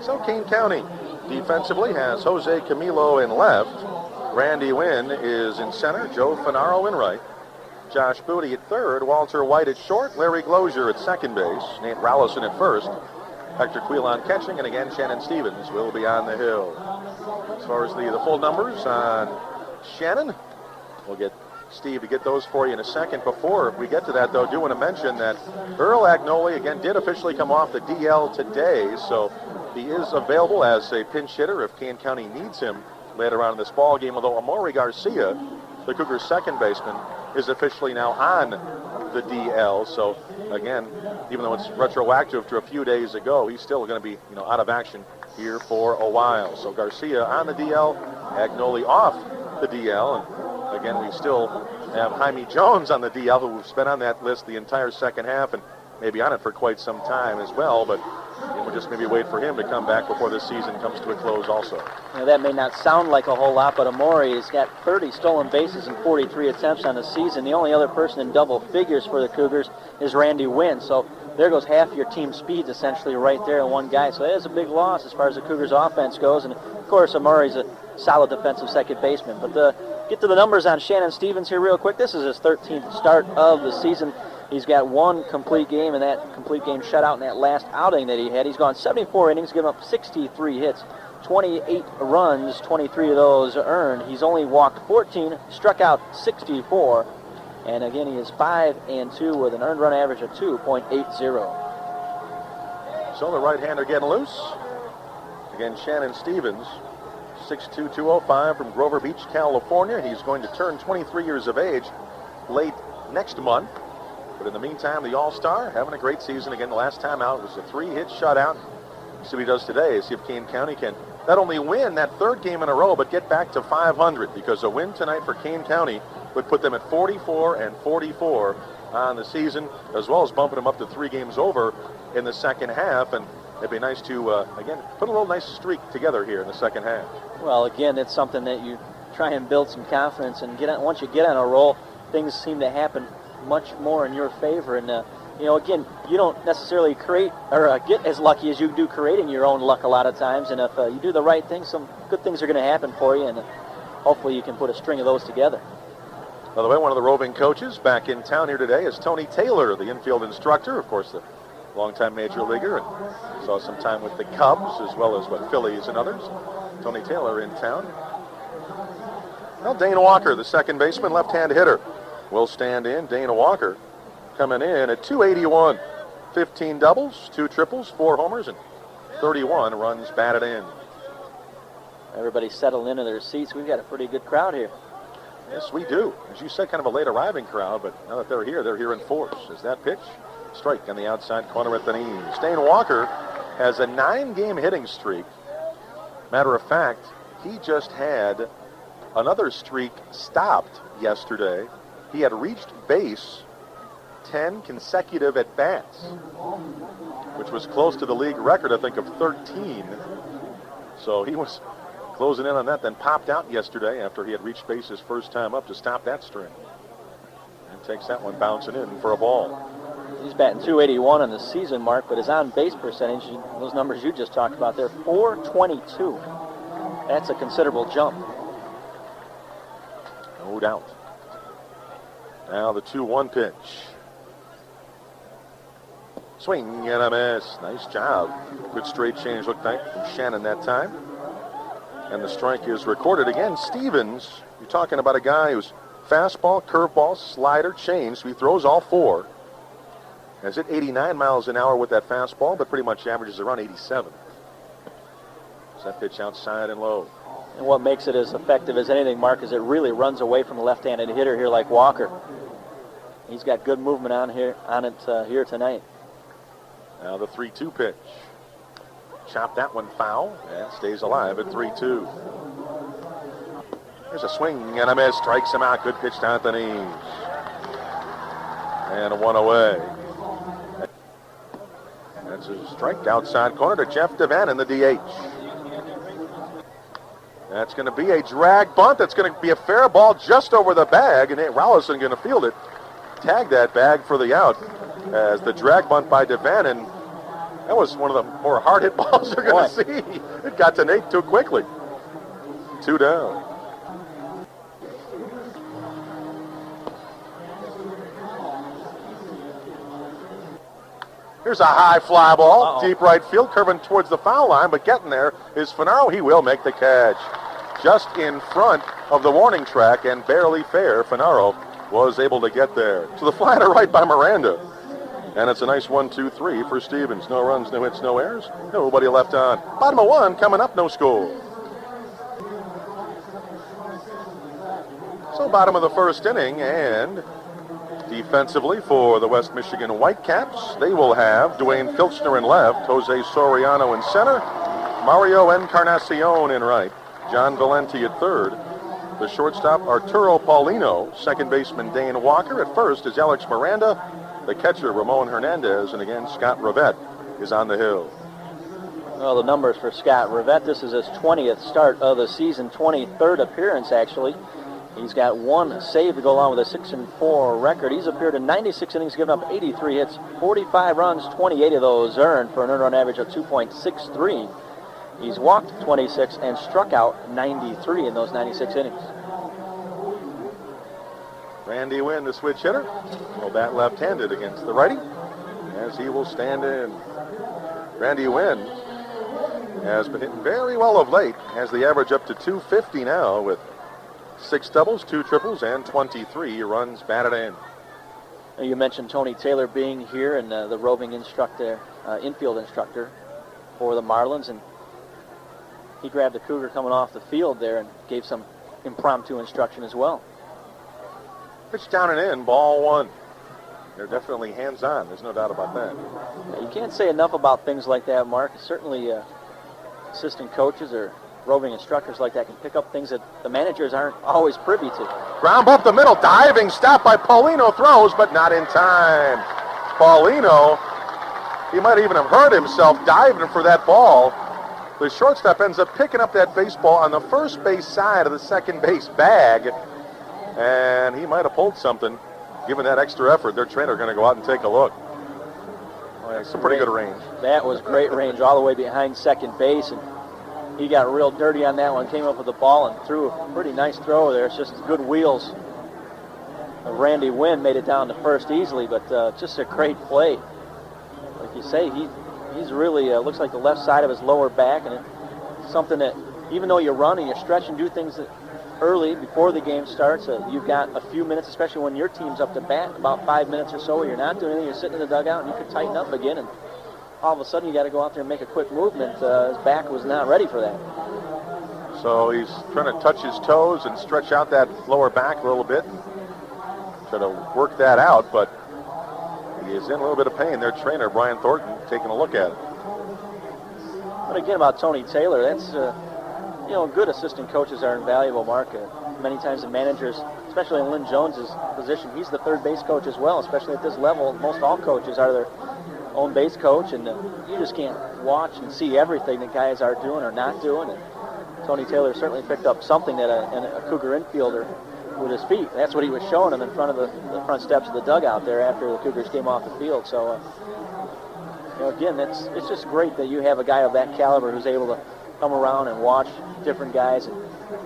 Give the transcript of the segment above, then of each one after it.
So Kane County defensively has Jose Camilo in left. Randy Wynn is in center. Joe Finaro in right. Josh Booty at third. Walter White at short. Larry Glozier at second base. Nate Rallison at first. Hector Quilon catching. And again, Shannon Stevens will be on the hill. As far as the full numbers on Shannon, we'll get Steve to get those for you in a second. Before we get to that, though, I do want to mention that Earl Agnoli, again, did officially come off the DL today. So he is available as a pinch hitter if Kane County needs him later on in this ball game, although Amaury Garcia, the Cougars' second baseman, is officially now on the DL. So again, even though it's retroactive to a few days ago, he's still going to be out of action here for a while. So Garcia on the DL, Agnoli off the DL, and again we still have Jaime Jones on the DL, who's been on that list the entire second half and maybe on it for quite some time as well, but we'll just maybe wait for him to come back before this season comes to a close also. That may not sound like a whole lot, but Amaury has got 30 stolen bases in 43 attempts on the season. The only other person in double figures for the Cougars is Randy Wynn. So there goes half your team speeds essentially right there in one guy. So that is a big loss as far as the Cougars offense goes. And of course, Amaury's a solid defensive second baseman. But get to the numbers on Shannon Stevens here real quick. This is his 13th start of the season. He's got one complete game, and that complete game shutout in that last outing that he had. He's gone 74 innings, given up 63 hits, 28 runs, 23 of those earned. He's only walked 14, struck out 64, and again, he is 5-2 with an earned run average of 2.80. So the right-hander getting loose. Again, Shannon Stevens, 6'2", 205 from Grover Beach, California. He's going to turn 23 years of age late next month. But in the meantime, the All-Star having a great season. Again, the last time out was a 3-hit shutout. See what he does today. See if Kane County can not only win that third game in a row, but get back to 500, because a win tonight for Kane County would put them at 44-44 on the season, as well as bumping them up to 3 games over in the second half. And it'd be nice to, again, put a little nice streak together here in the second half. Well, again, it's something that you try and build some confidence and once you get on a roll, things seem to happen much more in your favor. And again, you don't necessarily create or get as lucky as you do creating your own luck a lot of times. And if you do the right thing, some good things are going to happen for you, and hopefully you can put a string of those together. By the way, one of the roving coaches back in town here today is Tony Taylor, the infield instructor, of course, the longtime major leaguer, and saw some time with the Cubs as well as Phillies and others. Tony Taylor in town. Well, Dane Walker, the second baseman, left-hand hitter, will stand in. Dana Walker coming in at 281. 15 doubles, 2 triples, 4 homers, and 31 runs batted in. Everybody settled into their seats. We've got a pretty good crowd here. Yes, we do. As you said, kind of a late arriving crowd, but now that they're here in force. Is that pitch? Strike on the outside corner at the knees. Dane Walker has a 9-game hitting streak. Matter of fact, he just had another streak stopped yesterday. He had reached base 10 consecutive at-bats, which was close to the league record, I think, of 13. So he was closing in on that, then popped out yesterday after he had reached base his first time up to stop that string. And takes that one bouncing in for a ball. He's batting 281 on the season mark, but his on-base percentage, those numbers you just talked about there, 422. That's a considerable jump. No doubt. Now the 2-1 pitch. Swing and a miss. Nice job. Good straight change looked like from Shannon that time. And the strike is recorded. Again, Stevens, you're talking about a guy who's fastball, curveball, slider, change. So he throws all 4. Has hit 89 miles an hour with that fastball, but pretty much averages around 87. So that pitch outside and low. And what makes it as effective as anything, Mark, is it really runs away from a left-handed hitter here like Walker. He's got good movement on it here tonight. Now the 3-2 pitch. Chopped that one foul and stays alive at 3-2. There's a swing and a miss. Strikes him out. Good pitch down at the knees. And 1 away. That's a strike outside corner to Jeff Devan in the DH. That's going to be a drag bunt. That's going to be a fair ball just over the bag, and Nate Rallison going to field it. Tag that bag for the out as the drag bunt by Devan, and That was one of the more hard-hit balls you're going to see. It got to Nate too quickly. 2 down. Here's a high fly ball, deep right field, curving towards the foul line, but getting there is Finaro. He will make the catch. Just in front of the warning track and barely fair, Finaro was able to get there. To the fly to right by Miranda. And it's a nice 1-2-3 for Stevens. No runs, no hits, no errors. Nobody left on. Bottom of 1, coming up, no score. So bottom of the first inning, and defensively for the West Michigan Whitecaps, they will have Dwayne Filchner in left, Jose Soriano in center, Mario Encarnacion in right, John Valenti at third. The shortstop, Arturo Paulino. Second baseman, Dane Walker. At first is Alex Miranda. The catcher, Ramon Hernandez. And again, Scott Rivette is on the hill. Well, the numbers for Scott Rivette, this is his 20th start of the season, 23rd appearance, actually. He's got 1 save to go along with a 6-4 record. He's appeared in 96 innings, given up 83 hits, 45 runs, 28 of those earned for an earned run average of 2.63. He's walked 26 and struck out 93 in those 96 innings. Randy Wynn, the switch hitter. Will bat left-handed against the righty, as he will stand in. Randy Wynn has been hitting very well of late. Has the average up to 250 now with 6 doubles, 2 triples, and 23 runs batted in. You mentioned Tony Taylor being here and the roving instructor, infield instructor for the Marlins, and he grabbed the Cougar coming off the field there and gave some impromptu instruction as well. Pitch down and in, ball 1. They're definitely hands-on. There's no doubt about that. You can't say enough about things like that, Mark. Certainly assistant coaches or roving instructors like that can pick up things that the managers aren't always privy to. Ground up the middle, diving stop by Paulino, throws, but not in time. Paulino, he might even have hurt himself diving for that ball. The shortstop ends up picking up that baseball on the first base side of the second base bag, and he might have pulled something. Given that extra effort, their trainer going to go out and take a look. Well, it's a pretty good range. That was great range all the way behind second base, and he got real dirty on that one, came up with the ball and threw a pretty nice throw there. It's just good wheels. Randy Wynn made it down to first easily, but just a great play. Like you say, he's really, looks like the left side of his lower back, and it's something that even though you run and you stretch and do things that early before the game starts, you've got a few minutes, especially when your team's up to bat, about 5 minutes or so where you're not doing anything, you're sitting in the dugout and you can tighten up again, and all of a sudden you got to go out there and make a quick movement. His back was not ready for that. So he's trying to touch his toes and stretch out that lower back a little bit and try to work that out, but he is in a little bit of pain. Their trainer, Brian Thornton, taking a look at it. But again, about Tony Taylor, that's, good assistant coaches are invaluable, Mark. Many times the managers, especially in Lynn Jones's position, he's the third base coach as well, especially at this level. Most all coaches are their own base coach, and you just can't watch and see everything that guys are doing or not doing. And Tony Taylor certainly picked up something that a Cougar infielder with his feet. That's what he was showing him in front of the front steps of the dugout there after the Cougars came off the field. So, again, it's just great that you have a guy of that caliber who's able to come around and watch different guys and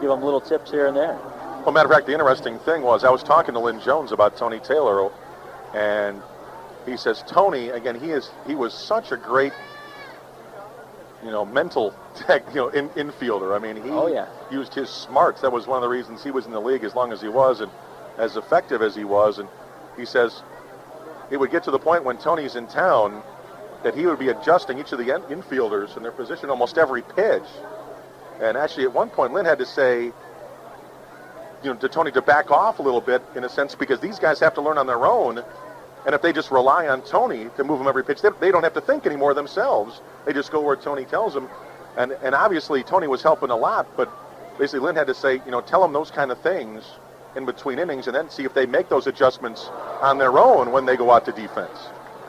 give them little tips here and there. Well, matter of fact, the interesting thing was I was talking to Lynn Jones about Tony Taylor, and he says Tony, again, he was such a great, mental infielder. I mean, he used his smarts. That was one of the reasons he was in the league as long as he was and as effective as he was. And he says it would get to the point when Tony's in town that he would be adjusting each of the infielders in their position almost every pitch. And actually, at one point, Lynn had to say, to Tony to back off a little bit, in a sense, because these guys have to learn on their own. And if they just rely on Tony to move them every pitch, they don't have to think anymore themselves. They just go where Tony tells them. And obviously, Tony was helping a lot, but basically Lynn had to say, tell them those kind of things in between innings and then see if they make those adjustments on their own when they go out to defense.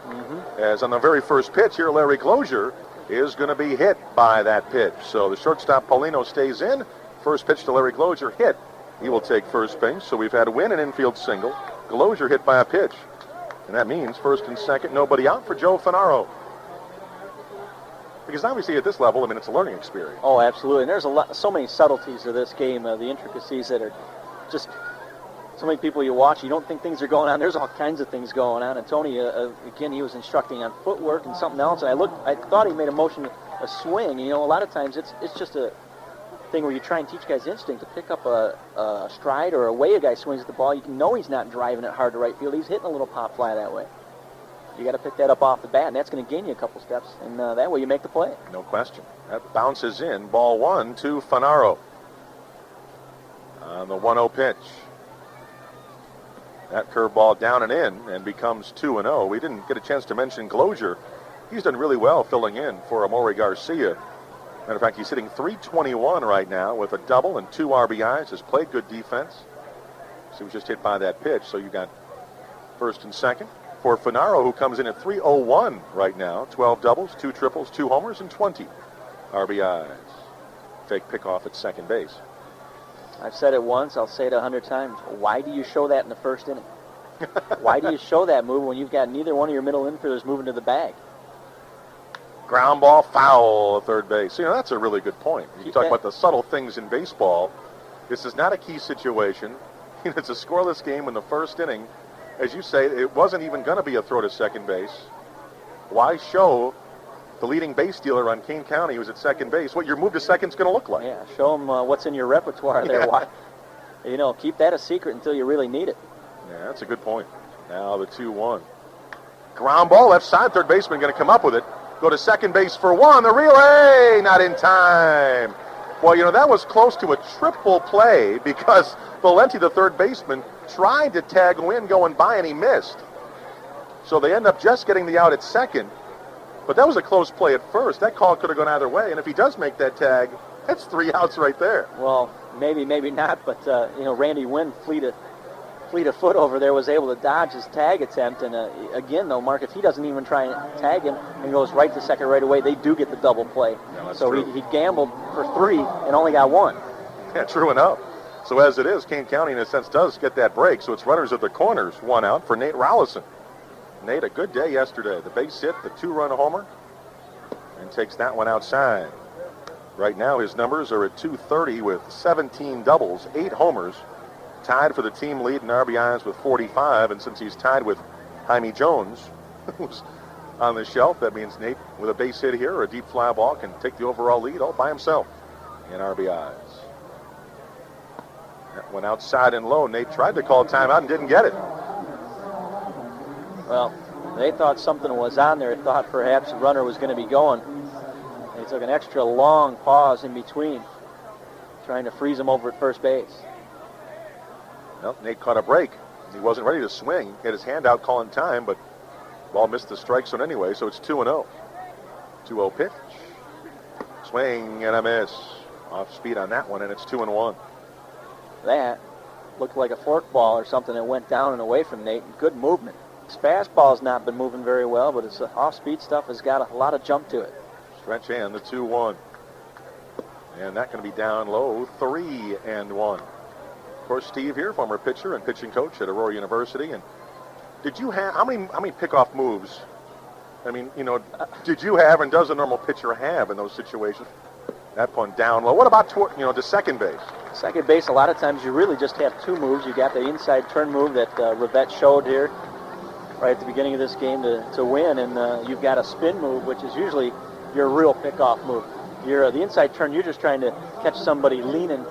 Mm-hmm. As on the very first pitch here, Larry Closier is going to be hit by that pitch. So the shortstop, Paulino, stays in. First pitch to Larry Closier, hit. He will take first base. So we've had a win, an infield single. Closier hit by a pitch. And that means first and second, nobody out for Joe Finaro. Because obviously at this level, I mean, it's a learning experience. Oh, absolutely. And there's so many subtleties to this game, the intricacies that are just so many people you watch, you don't think things are going on. There's all kinds of things going on. And Tony, again, he was instructing on footwork and something else. And I thought he made a motion, a swing. You know, a lot of times it's just a thing where you try and teach guys instinct to pick up a stride or a way a guy swings at the ball. You can know he's not driving it hard to right field. He's hitting a little pop fly that way. You got to pick that up off the bat, and that's going to gain you a couple steps. And that way you make the play. No question. That bounces in. Ball 1 to Fanaro. On the 1-0 pitch. That curveball down and in and becomes 2-0. We didn't get a chance to mention Glozier. He's done really well filling in for Amori Garcia. Matter of fact, he's hitting .321 right now with a double and 2 RBIs. Has played good defense. So he was just hit by that pitch. So you got first and second. For Fanaro, who comes in at .301 right now. 12 doubles, 2 triples, 2 homers, and 20 RBIs. Fake pickoff at second base. I've said it once, I'll say it 100 times. Why do you show that in the first inning? Why do you show that move when you've got neither one of your middle infielders moving to the bag? Ground ball, foul at third base. You know, that's a really good point. You talk about the subtle things in baseball. This is not a key situation. It's a scoreless game in the first inning. As you say, it wasn't even going to be a throw to second base. Why show the leading base stealer on Kane County, who's at second base, what your move to second's going to look like? Yeah, show them what's in your repertoire there. Why, you know, keep that a secret until you really need it. Yeah, that's a good point. Now the 2-1. Ground ball, left side, third baseman going to come up with it. Go to second base for one. The relay, not in time. Well, you know, that was close to a triple play because Valenti, the third baseman, tried to tag Wynn going by and he missed. So they end up just getting the out at second. But that was a close play at first. That call could have gone either way. And if he does make that tag, that's 3 outs right there. Well, maybe not. But, you know, Randy Wynn, fleet of foot over there, was able to dodge his tag attempt. And, again, though, Mark, if he doesn't even try and tag him and goes right to second right away, they do get the double play. Yeah, so he gambled for 3 and only got 1. Yeah, true enough. So as it is, Kane County, in a sense, does get that break. So it's runners at the corners, 1 out for Nate Rollison. Nate, a good day yesterday. The base hit, the 2-run homer, and takes that one outside. Right now, his numbers are at .230 with 17 doubles, 8 homers, tied for the team lead in RBIs with 45. And since he's tied with Jaime Jones, who's on the shelf, that means Nate, with a base hit here or a deep fly ball, can take the overall lead all by himself in RBIs. That went outside and low. Nate tried to call timeout and didn't get it. Well, they thought something was on there. Thought perhaps the runner was going to be going. They took an extra long pause in between, trying to freeze him over at first base. Well, Nate caught a break. He wasn't ready to swing. He had his hand out calling time, but ball missed the strike zone anyway, so it's 2-0. 2-0 pitch. Swing and a miss. Off speed on that one, and it's 2-1. That looked like a fork ball or something that went down and away from Nate. Good movement. His fastball's not been moving very well, but his off-speed stuff has got a lot of jump to it. Stretch and the 2-1. And that going to be down low, 3-1. Of course, Steve here, former pitcher and pitching coach at Aurora University. And did you have, how many pickoff moves, I mean, you know, did you have and does a normal pitcher have in those situations? That one down low. What about, to second base? Second base, a lot of times you really just have 2 moves. You got the inside turn move that Rivette showed here right at the beginning of this game to win, and you've got a spin move, which is usually your real pickoff move. The inside turn, you're just trying to catch somebody leaning,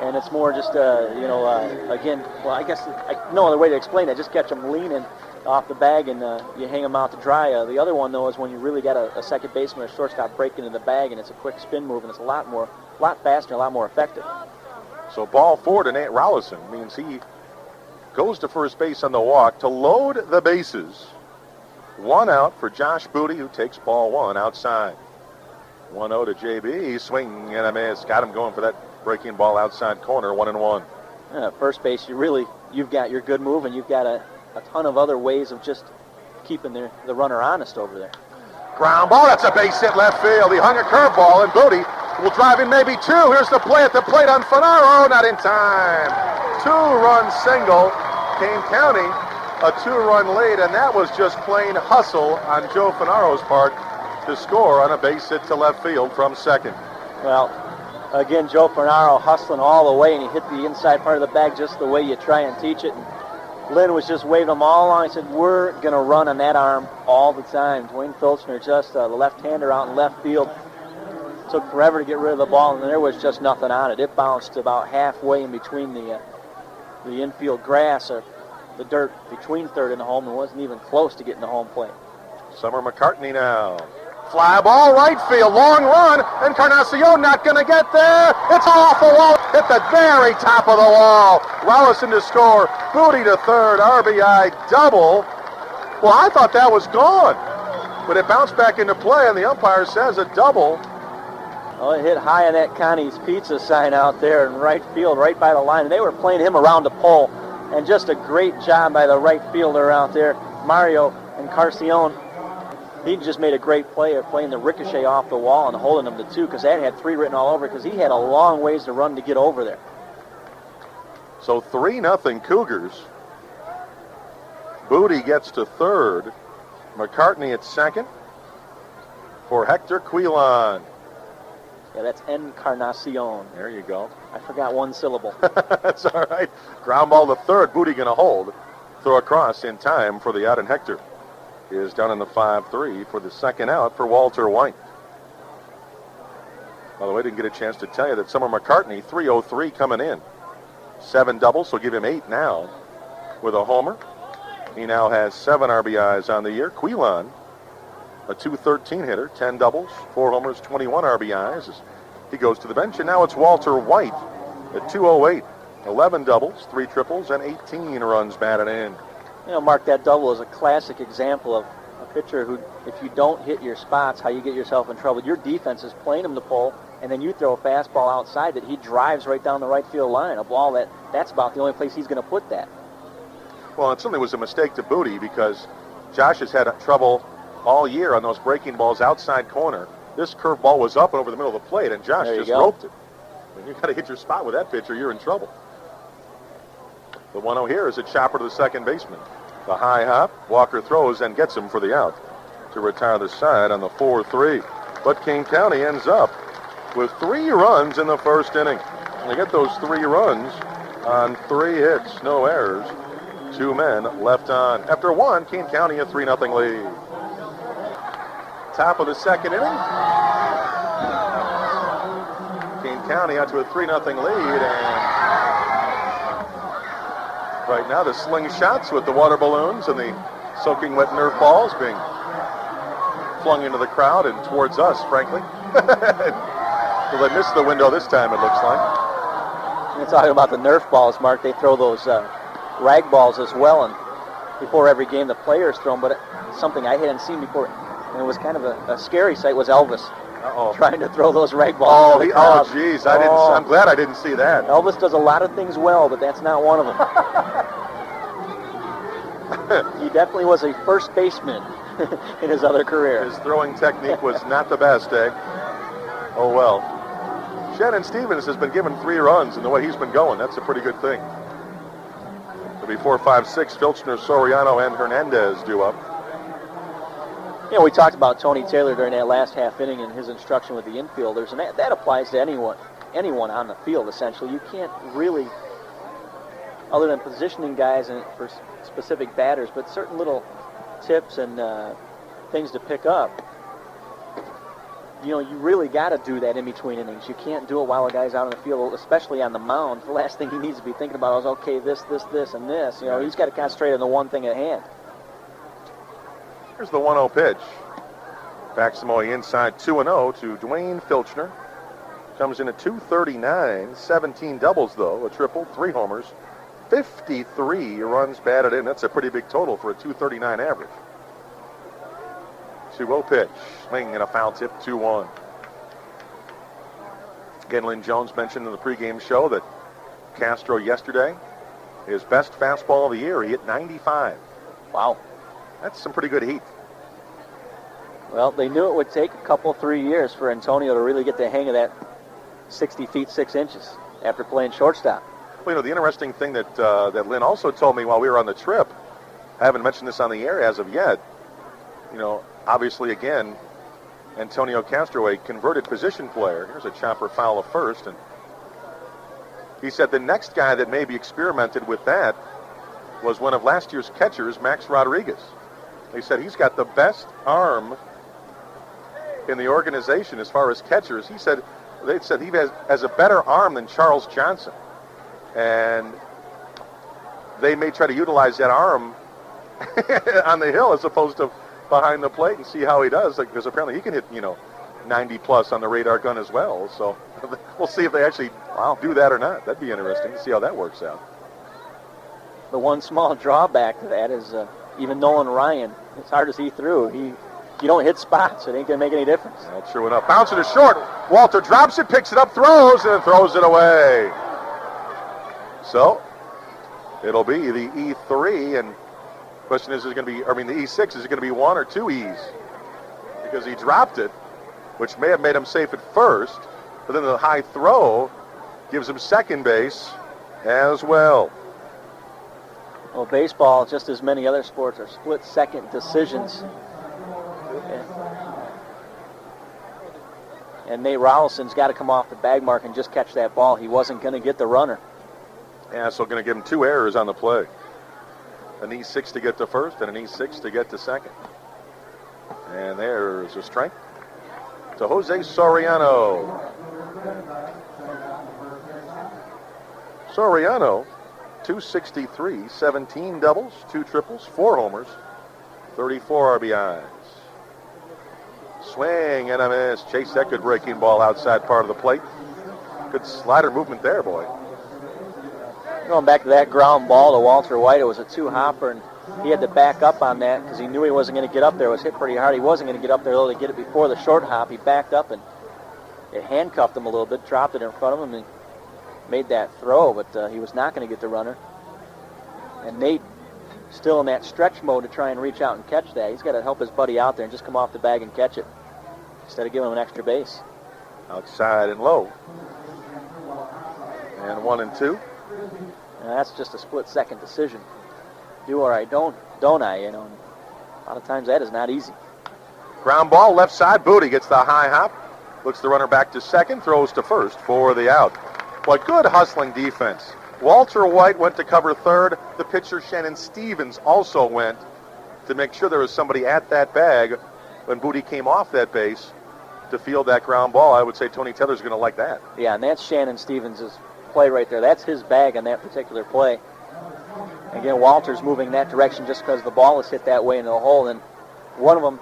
and it's more just, again, well, I guess no other way to explain it. Just catch them leaning off the bag, and you hang them out to dry. The other one, though, is when you really got a second baseman or shortstop breaking into the bag, and it's a quick spin move, and it's a lot faster, a lot more effective. So ball 4 to Nate Rollison means he goes to first base on the walk to load the bases. 1 out for Josh Booty, who takes ball 1 outside. 1-0 to JB. Swing and a miss. Got him going for that breaking ball outside corner. 1-1. First base, you've got your good move, and you've got a ton of other ways of just keeping the runner honest over there. Ground ball. That's a base hit left field. He hung a curveball, and Booty will drive in maybe 2. Here's the play at the plate on Fanaro. Not in time. 2-run single. Kane County, a 2-run lead, and that was just plain hustle on Joe Fanaro's part. to score on a base hit to left field from second. Well, again, Joe Fernaro hustling all the way, and he hit the inside part of the bag just the way you try and teach it. And Lynn was just waving them all along. He said, we're going to run on that arm all the time. Dwayne Filchner, just the left-hander out in left field, took forever to get rid of the ball, and there was just nothing on it. It bounced about halfway in between the infield grass, or the dirt between third and home, and wasn't even close to getting to home plate. Summer McCartney now. Fly ball, right field, long run, Encarnacion not going to get there. It's off the wall, hit the very top of the wall. Wellison to score, Booty to third, RBI double. Well, I thought that was gone, but it bounced back into play, and the umpire says a double. Well, it hit high on that Connie's Pizza sign out there in right field, right by the line, and they were playing him around the pole, and just a great job by the right fielder out there, Mario Encarnacion. He just made a great play of playing the ricochet off the wall and holding him to two, because that had 3 written all over, because he had a long ways to run to get over there. So 3-0 Cougars. Booty gets to third. McCartney at second for Hector Quilon. Yeah, that's Encarnacion. There you go. I forgot one syllable. That's all right. Ground ball to third. Booty going to hold. Throw across in time for the out, and Hector is down in the 5-3 for the second out for Walter White. By the way, didn't get a chance to tell you that Summer McCartney, 303 coming in. 7 doubles, so give him 8 now with a homer. He now has 7 RBIs on the year. Quilon, a 213 hitter, 10 doubles, 4 homers, 21 RBIs as he goes to the bench. And now it's Walter White at 208, 11 doubles, 3 triples, and 18 runs batted in. You know, Mark, that double is a classic example of a pitcher who, if you don't hit your spots, how you get yourself in trouble. Your defense is playing him to pull, and then you throw a fastball outside that he drives right down the right field line, a ball that's about the only place he's going to put that. Well, it certainly was a mistake to Booty, because Josh has had trouble all year on those breaking balls outside corner. This curveball was up and over the middle of the plate, and Josh just roped it. When you got to hit your spot with that pitcher, you're in trouble. The 1-0 here is a chopper to the second baseman. The high hop, Walker throws and gets him for the out to retire the side on the 4-3. But Kane County ends up with 3 runs in the first inning. And they get those 3 runs on 3 hits, no errors, 2 men left on. After 1, Kane County a 3-0 lead. Top of the second inning. Kane County out to a 3-0 lead, and right now the slingshots with the water balloons and the soaking wet Nerf balls being flung into the crowd and towards us, frankly. Well, they missed the window this time, it looks like. You're talking about the Nerf balls, Mark. They throw those rag balls as well, and before every game the players throw them, but something I hadn't seen before, and it was kind of a scary sight, was Elvis trying to throw those rag balls. Oh, geez, I'm glad I didn't see that. Elvis does a lot of things well, but that's not one of them. He definitely was a first baseman in his other career. His throwing technique was not the best, eh? Oh, well. Shannon Stevens has been given 3 runs, and the way he's been going, that's a pretty good thing. It'll be 4, 5, 6. Filchner, Soriano, and Hernandez due up. You know, we talked about Tony Taylor during that last half inning and his instruction with the infielders, and that applies to anyone on the field, essentially. You can't really, other than positioning guys for specific batters, but certain little tips and things to pick up. You know, you really got to do that in between innings. You can't do it while a guy's out on the field, especially on the mound. The last thing he needs to be thinking about is, okay, this, and this. You know, he's got to concentrate on the one thing at hand. Here's the 1-0 pitch. Baximoy inside 2-0 to Dwayne Filchner. Comes in at 239, 17 doubles though, a triple, 3 homers, 53 runs batted in. That's a pretty big total for a 239 average. 2-0 pitch, swing and a foul tip, 2-1. Again, Lynn Jones mentioned in the pregame show that Castro yesterday, his best fastball of the year, he hit 95. Wow. That's some pretty good heat. Well, they knew it would take a couple, 3 years for Antonio to really get the hang of that 60 feet, 6 inches after playing shortstop. Well, you know, the interesting thing that Lynn also told me while we were on the trip, I haven't mentioned this on the air as of yet, you know, obviously, again, Antonio Castro, a converted position player. Here's a chopper foul of first. And he said the next guy that maybe experimented with that was one of last year's catchers, Max Rodriguez. He said he's got the best arm in the organization as far as catchers. They said he has a better arm than Charles Johnson. And they may try to utilize that arm on the hill as opposed to behind the plate and see how he does, because apparently he can hit 90 plus on the radar gun as well. So we'll see if they actually do that or not. That'd be interesting to see how that works out. The one small drawback to that is even Nolan Ryan, as hard as he threw, you don't hit spots, it ain't going to make any difference. Well, true enough. Bouncer to short. Walter drops it, picks it up, throws, and throws it away. So it'll be the E3, and question is it going to be, the E6, is it going to be one or two E's? Because he dropped it, which may have made him safe at first, but then the high throw gives him second base as well. Well, baseball, just as many other sports, are split-second decisions. And Nate Rollison's got to come off the bag mark and just catch that ball. He wasn't going to get the runner. Yeah, so going to give him two errors on the play. An E6 to get to first and an E6 to get to second. And there's a strike to Jose Soriano. Soriano, 263, 17 doubles, 2 triples, 4 homers, 34 RBIs. Swing and a miss. Chase that good breaking ball outside part of the plate. Good slider movement there, boy. Going back to that ground ball to Walter White, it was a 2-hopper, and he had to back up on that because he knew he wasn't going to get up there. It was hit pretty hard. He wasn't going to get up there, though, to get it before the short hop. He backed up, and it handcuffed him a little bit, dropped it in front of him, and made that throw, but he was not going to get the runner. And Nate still in that stretch mode to try and reach out and catch that. He's got to help his buddy out there and just come off the bag and catch it instead of giving him an extra base. Outside and low. And 1 and 2. And that's just a split-second decision. Do or I don't I? A lot of times that is not easy. Ground ball, left side. Booty gets the high hop. Looks the runner back to second. Throws to first for the out. What good hustling defense. Walter White went to cover third. The pitcher, Shannon Stevens, also went to make sure there was somebody at that bag when Booty came off that base to field that ground ball. I would say Tony Taylor's going to like that. Yeah, and that's Shannon Stevens' play right there. That's his bag on that particular play. Again, Walter's moving that direction just because the ball is hit that way into the hole, and one of them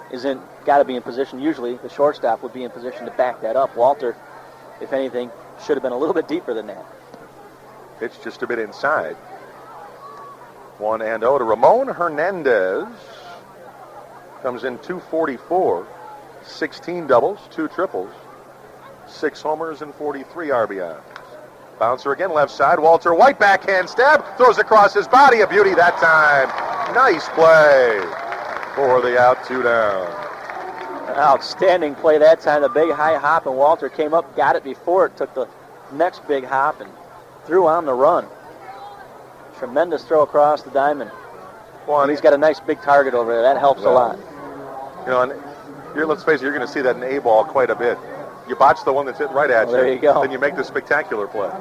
got to be in position. Usually the shortstop would be in position to back that up. Walter, if anything, should have been a little bit deeper than that. Pitch just a bit inside. 1-0 to Ramon Hernandez. Comes in 244, 16 doubles, 2 triples, 6 homers, and 43 RBIs. Bouncer again, left side. Walter White, backhand stab, throws across his body. A beauty that time. Nice play for the out, 2 down. Outstanding play that time. The big high hop, and Walter came up, got it before it took the next big hop, and threw on the run. Tremendous throw across the diamond. Well, and he's got a nice big target over there. That helps a lot. And let's face it, you're going to see that in A-ball quite a bit. You botch the one that's hit right at you. There you go. Then you make the spectacular play.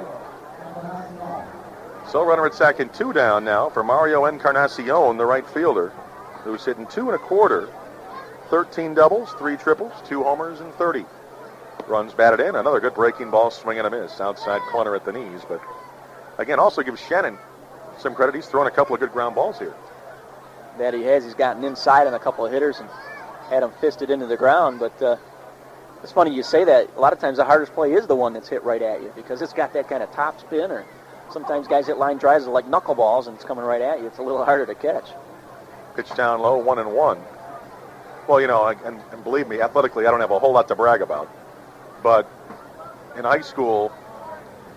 So runner at second, 2 down now for Mario Encarnacion, the right fielder, who's hitting 2 1/4, 13 doubles, 3 triples, 2 homers, and 30. Runs batted in. Another good breaking ball, swing and a miss. Outside corner at the knees. But again, also gives Shannon some credit. He's thrown a couple of good ground balls here. That he has. He's gotten inside on a couple of hitters and had them fisted into the ground. But it's funny you say that. A lot of times the hardest play is the one that's hit right at you because it's got that kind of top spin, or sometimes guys hit line drives like knuckleballs and it's coming right at you. It's a little harder to catch. Pitch down low, 1-1. Well, and believe me, athletically, I don't have a whole lot to brag about. But in high school,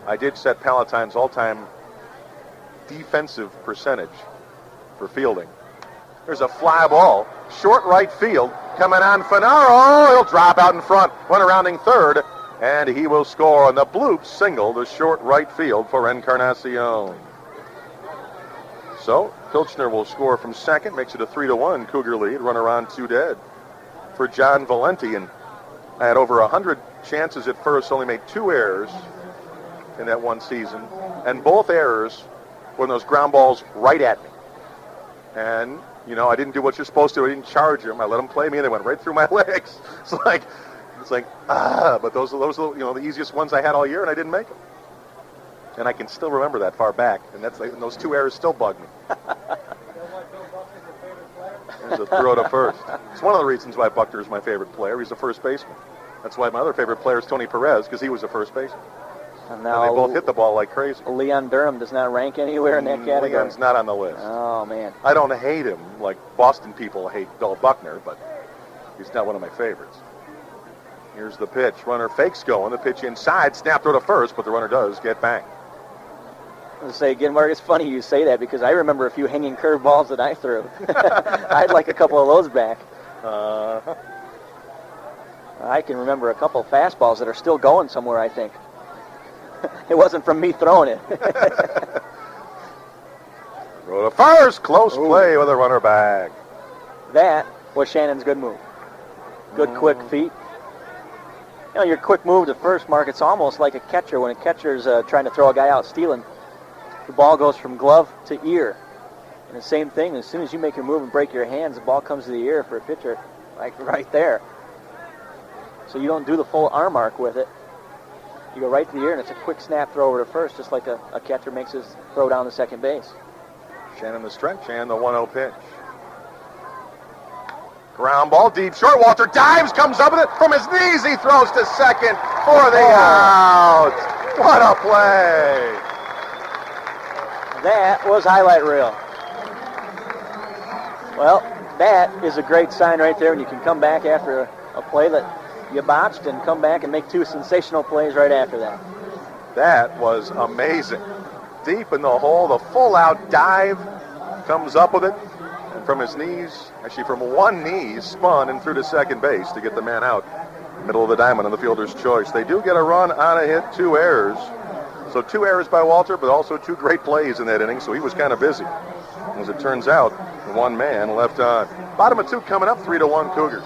I did set Palatine's all-time defensive percentage for fielding. There's a fly ball, short right field, coming on Finaro. He'll drop out in front, run arounding third, and he will score on the bloop single to short right field for Encarnacion. So Pilchner will score from second, makes it a 3-1 Cougar lead. Runner on 2 dead for John Valenti, and I had over 100 chances at first, only made 2 errors in that one season. And both errors were those ground balls right at me. And, I didn't do what you're supposed to. I didn't charge them. I let them play me, and they went right through my legs. It's like, but those are the easiest ones I had all year, and I didn't make them. And I can still remember that far back, and those 2 errors still bug me. There's a throw to first. It's one of the reasons why Buckner is my favorite player. He's a first baseman. That's why my other favorite player is Tony Perez, because he was a first baseman. And now they both hit the ball like crazy. Leon Durham does not rank anywhere in that category. Leon's not on the list. Oh, man. I don't hate him like Boston people hate Bill Buckner, but he's not one of my favorites. Here's the pitch. Runner fakes going. The pitch inside. Snap throw to first, but the runner does get back. I say again, Mark, it's funny you say that because I remember a few hanging curve balls that I threw. I'd like a couple of those back. I can remember a couple of fastballs that are still going somewhere, I think. It wasn't from me throwing it. Throw to first. Close play with a runner back. That was Shannon's good move. Good quick feet. Your quick move to first, Mark, it's almost like a catcher when a catcher's trying to throw a guy out stealing. The ball goes from glove to ear. And the same thing, as soon as you make your move and break your hands, the ball comes to the ear for a pitcher, like right there. So you don't do the full arm arc with it. You go right to the ear, and it's a quick snap throw over to first, just like a catcher makes his throw down to second base. Shannon the stretch and the 1-0 pitch. Ground ball, deep short. Walter dives, comes up with it. From his knees, he throws to second for the out. What a play. That was highlight reel. Well, that is a great sign right there, and you can come back after a play that you botched and come back and make 2 sensational plays right after that. That was amazing. Deep in the hole, the full-out dive, comes up with it, and from his knees, actually from one knee, spun and threw to second base to get the man out. Middle of the diamond on the fielder's choice. They do get a run on a hit, 2 errors. So 2 errors by Walter, but also 2 great plays in that inning, so he was kind of busy. As it turns out, 1 man left on. Bottom of 2 coming up, 3-1 Cougars.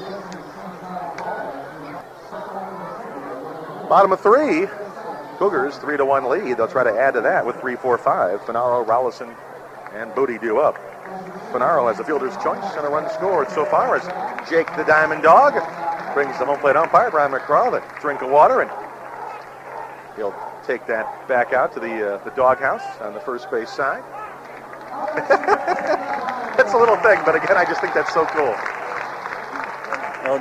Bottom of 3, Cougars, 3-1 lead. They'll try to add to that with 3-4-5. Finaro, Rollison, and Booty due up. Finaro has the fielder's choice and a run scored so far as Jake the Diamond Dog brings the home plate umpire, Brian McCraw, the drink of water, and he'll take that back out to the doghouse on the first base side. It's a little thing, but again, I just think that's so cool.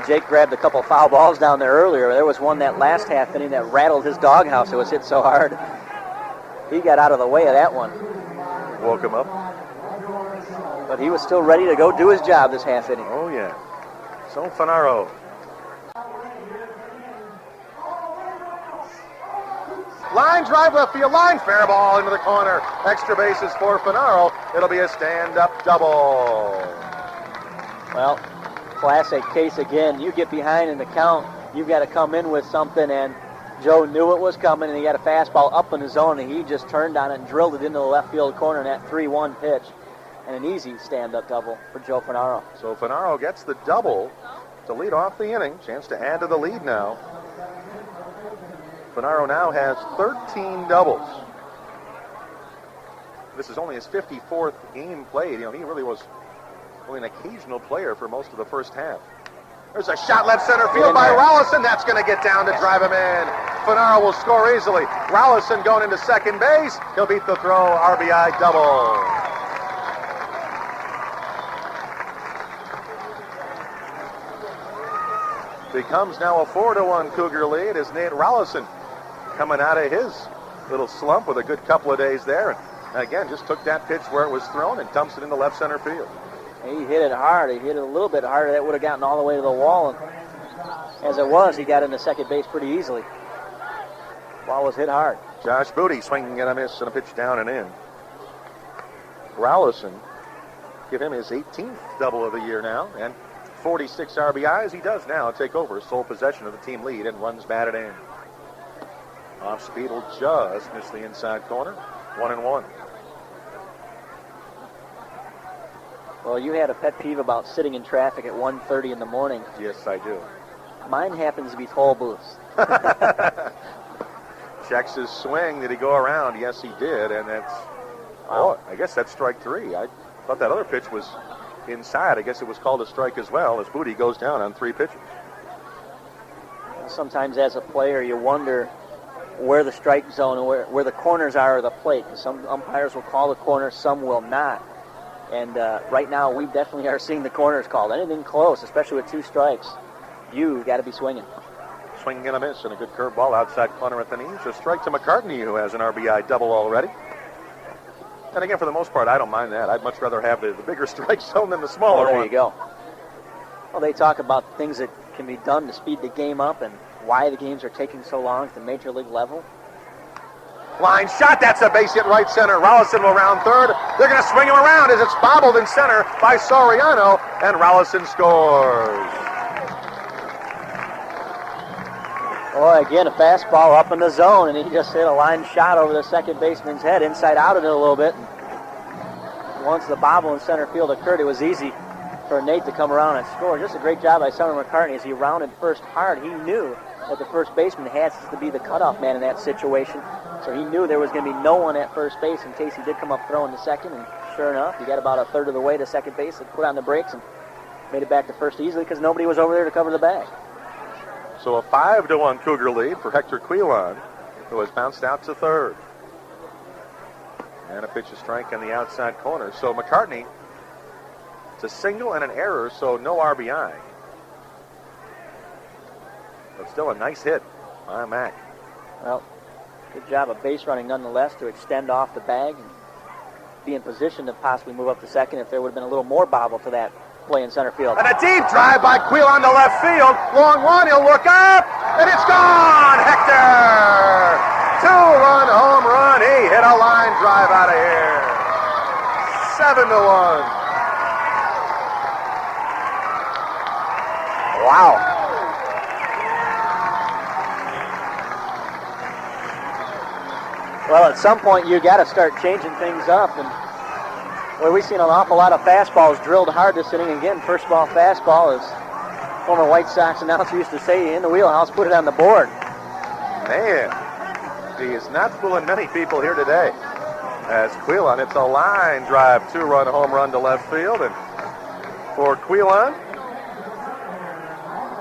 Jake grabbed a couple foul balls down there earlier. There was one that last half inning that rattled his doghouse. It was hit so hard. He got out of the way of that one. Woke him up. But he was still ready to go do his job this half inning. Oh, yeah. So Finaro. Line drive left field, line fair ball into the corner. Extra bases for Finaro. It'll be a stand-up double. Well, classic case again. You get behind in the count, you've got to come in with something, and Joe knew it was coming, and he got a fastball up in the zone, and he just turned on it and drilled it into the left field corner in that 3-1 pitch. And an easy stand-up double for Joe Finaro. So Finaro gets the double to lead off the inning. Chance to add to the lead now. Finaro now has 13 doubles. This is only his 54th game played. He really was only an occasional player for most of the first half. There's a shot left center field by Rollison. That's going to get down to drive him in. Finaro will score easily. Rollison going into second base. He'll beat the throw. RBI double. Becomes now a 4-1 Cougar lead as Nate Rollison coming out of his little slump with a good couple of days there. And again, just took that pitch where it was thrown and dumps it into left center field. He hit it hard. He hit it a little bit harder. That would have gotten all the way to the wall. And as it was, he got into second base pretty easily. Ball was hit hard. Josh Booty swinging and a miss and a pitch down and in. Rollison, give him his 18th double of the year now. And 46 RBIs. He does now take over sole possession of the team lead and runs batted in. Off speed will just miss the inside corner. 1-1. Well, you had a pet peeve about sitting in traffic at 1:30 in the morning. Yes, I do. Mine happens to be toll booths. Checks his swing. Did he go around? Yes, he did. And that's, I guess that's strike 3. I thought that other pitch was inside. I guess it was called a strike as well, as Booty goes down on 3 pitches. Sometimes as a player, you wonder where the strike zone and where the corners are of the plate. Some umpires will call the corners, some will not. And right now, we definitely are seeing the corners called. Anything close, especially with 2 strikes, you've got to be swinging. Swing and a miss, and a good curveball outside corner at the knees. A strike to McCartney, who has an RBI double already. And again, for the most part, I don't mind that. I'd much rather have the bigger strike zone than the smaller one. There you go. Well, they talk about things that can be done to speed the game up and why the games are taking so long at the major league level. Line shot, that's a base hit right center. Rollison will round third. They're going to swing him around as it's bobbled in center by Soriano, and Rollison scores. Boy, again, a fastball up in the zone, and he just hit a line shot over the second baseman's head, inside out of it a little bit. And once the bobble in center field occurred, it was easy for Nate to come around and score. Just a great job by Sumner McCartney as he rounded first hard. He knew that the first baseman has to be the cutoff man in that situation, so he knew there was going to be no one at first base in case he did come up throwing to second, and sure enough, he got about a third of the way to second base and put on the brakes and made it back to first easily because nobody was over there to cover the bag. So a 5-1 Cougar lead for Hector Quilon, who has bounced out to third. And a pitch of strike on the outside corner. So McCartney, it's a single and an error, so no RBI. But still a nice hit by Mack. Well, good job of base running nonetheless to extend off the bag and be in position to possibly move up to second if there would have been a little more bobble to that play in center field. And a deep drive by Quilon to left field. Long one, he'll look up, and it's gone! Hector! 2-run home run. He hit a line drive out of here. 7-1. Wow. Well, at some point, you got to start changing things up. And well, we've seen an awful lot of fastballs drilled hard this inning. Again, first ball fastball, as former White Sox announcer used to say, in the wheelhouse, put it on the board. Man, he is not fooling many people here today. As Quilon, it's a line drive, 2-run home run to left field. And for Quilon,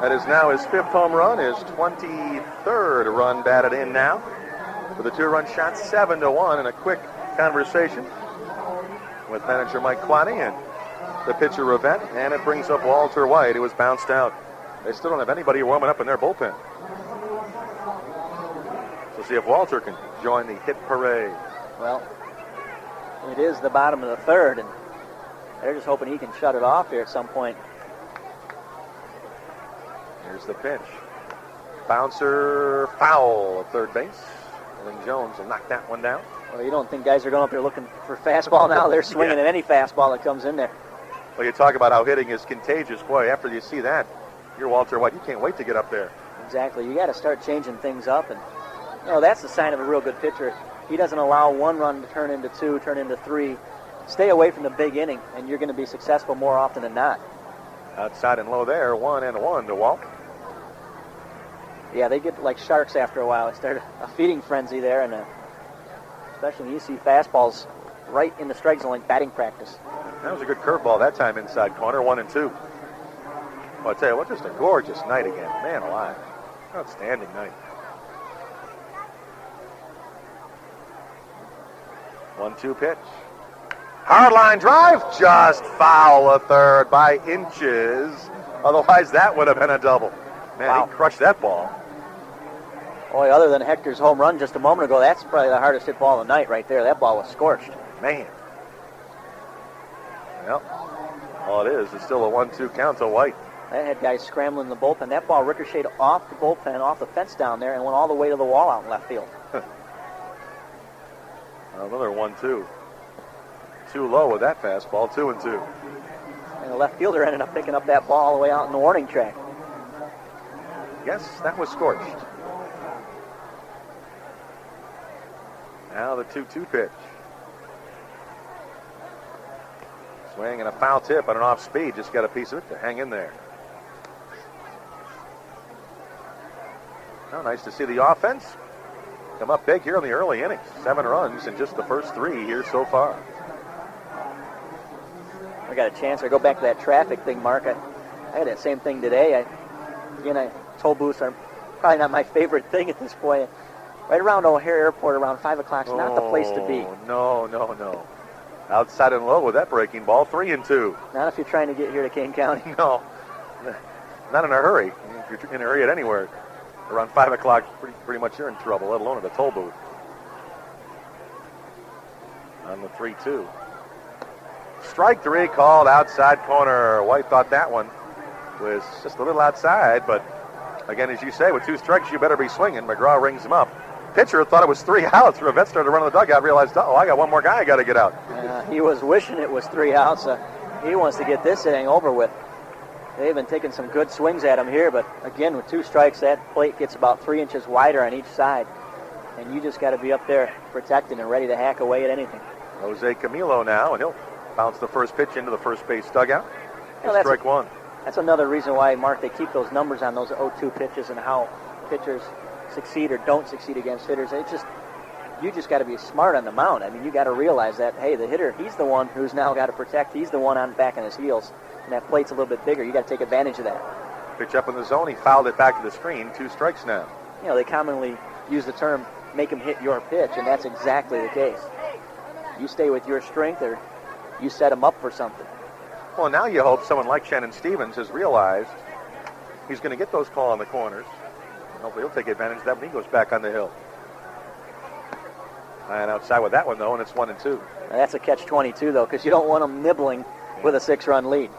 that is now his 5th home run, his 23rd run batted in now. With a 2-run shot, 7-1, and a quick conversation with manager Mike Quaney and the pitcher Rivette, and it brings up Walter White, who was bounced out. They still don't have anybody warming up in their bullpen. So see if Walter can join the hit parade. Well, it is the bottom of the third, and they're just hoping he can shut it off here at some point. Here's the pitch. Bouncer foul at third base. I think Jones will knock that one down. Well, you don't think guys are going up there looking for fastball now? They're swinging at any fastball that comes in there. Well, you talk about how hitting is contagious. Boy, after you see that, you're Walter White. You can't wait to get up there. Exactly. You got to start changing things up, and that's the sign of a real good pitcher. He doesn't allow one run to turn into 2, turn into 3. Stay away from the big inning, and you're going to be successful more often than not. Outside and low there, 1-1 to Walt. Yeah, they get like sharks after a while. They start a feeding frenzy there, and especially when you see fastballs right in the strike zone like batting practice. That was a good curveball that time inside corner, 1-2. Well, I tell you what, just a gorgeous night again. Man alive. Outstanding night. 1-2 pitch. Hard line drive, just foul a third by inches. Otherwise, that would have been a double. Man, wow. He crushed that ball. Boy, other than Hector's home run just a moment ago, that's probably the hardest hit ball of the night right there. That ball was scorched. Man. Well, all it is still a 1-2 count to White. That had guys scrambling in the bullpen. That ball ricocheted off the bullpen, off the fence down there, and went all the way to the wall out in left field. Another 1-2. Too low with that fastball, 2-2. And the left fielder ended up picking up that ball all the way out in the warning track. Yes, that was scorched. Now the 2-2 pitch. Swing and a foul tip on an off speed. Just got a piece of it to hang in there. Nice to see the offense come up big here in the early innings. 7 runs in just the first 3 here so far. I got a chance. I go back to that traffic thing, Mark. I had that same thing today. Toll booths are probably not my favorite thing at this point. Right around O'Hare Airport around 5 o'clock is not the place to be. No. Outside and low with that breaking ball, 3-2. Not if you're trying to get here to Kane County. No, not in a hurry. If you're in a hurry at anywhere, around 5 o'clock, pretty much you're in trouble, let alone at the toll booth. On the 3-2. Strike 3 called outside corner. White thought that one was just a little outside, but again, as you say, with 2 strikes, you better be swinging. McGraw rings him up. Pitcher thought it was 3 outs. Rivette started running the dugout, realized, I got one more guy I got to get out. He was wishing it was 3 outs. He wants to get this inning over with. They've been taking some good swings at him here, but again, with 2 strikes, that plate gets about 3 inches wider on each side. And you just got to be up there protecting and ready to hack away at anything. Jose Camilo now, and he'll bounce the first pitch into the first base dugout. Strike 1. That's another reason why, Mark, they keep those numbers on those 0-2 pitches and how pitchers succeed or don't succeed against hitters. You just got to be smart on the mound. I mean, you got to realize that, hey, the hitter, he's the one who's now got to protect. He's the one on back on his heels, and that plate's a little bit bigger. You got to take advantage of that. Pitch up in the zone. He fouled it back to the screen. 2 strikes now. They commonly use the term make him hit your pitch, and that's exactly the case. You stay with your strength or you set him up for something. Well, now you hope someone like Shannon Stevens has realized he's going to get those calls on the corners. Hopefully he'll take advantage of that when he goes back on the hill. And outside with that one, though, and it's 1-2. Now that's a catch-22, though, because you don't want him nibbling with a 6-run lead.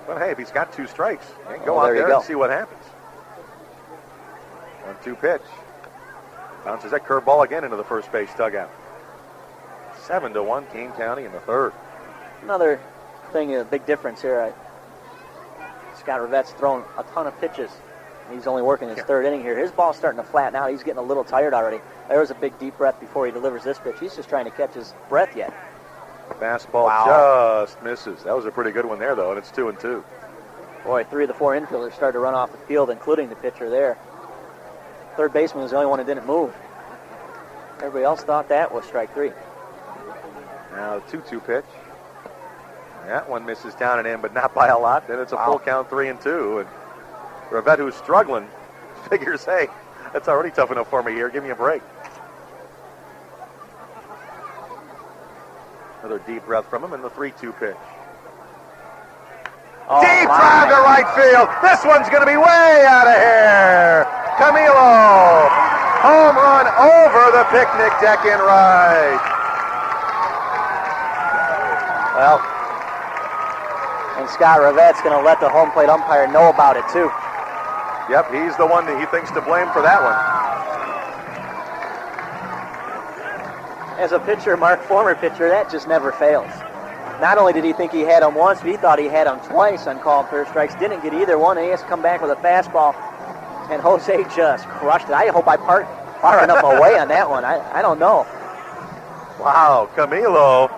But, hey, if he's got 2 strikes, go out there and see what happens. 1-2 pitch. Bounces that curveball again into the first base dugout. 7-1, Kane County in the 3rd. Another thing, a big difference here. Scott Rivette's thrown a ton of pitches. He's only working his 3rd inning here. His ball's starting to flatten out. He's getting a little tired already. There was a big deep breath before he delivers this pitch. He's just trying to catch his breath yet. Fastball just misses. That was a pretty good one there, though, and it's 2-2. Boy, 3 of the 4 infielders started to run off the field, including the pitcher there. 3rd baseman was the only one that didn't move. Everybody else thought that was strike 3. Now the 2-2 pitch. That one misses down and in, but not by a lot. Then it's a full count, 3-2. And Rivette, who's struggling, figures, hey, that's already tough enough for me here. Give me a break. Another deep breath from him in the 3-2 pitch. Deep drive to right field. This one's going to be way out of here. Camilo, home run over the picnic deck in right. Well, and Scott Rivette's going to let the home plate umpire know about it, too. Yep, he's the one that he thinks to blame for that one. As a pitcher, Mark, former pitcher, that just never fails. Not only did he think he had him once, but he thought he had him twice on called fair strikes. Didn't get either one. He has to come back with a fastball, and Jose just crushed it. I hope I parked far enough away on that one. I don't know. Wow, Camilo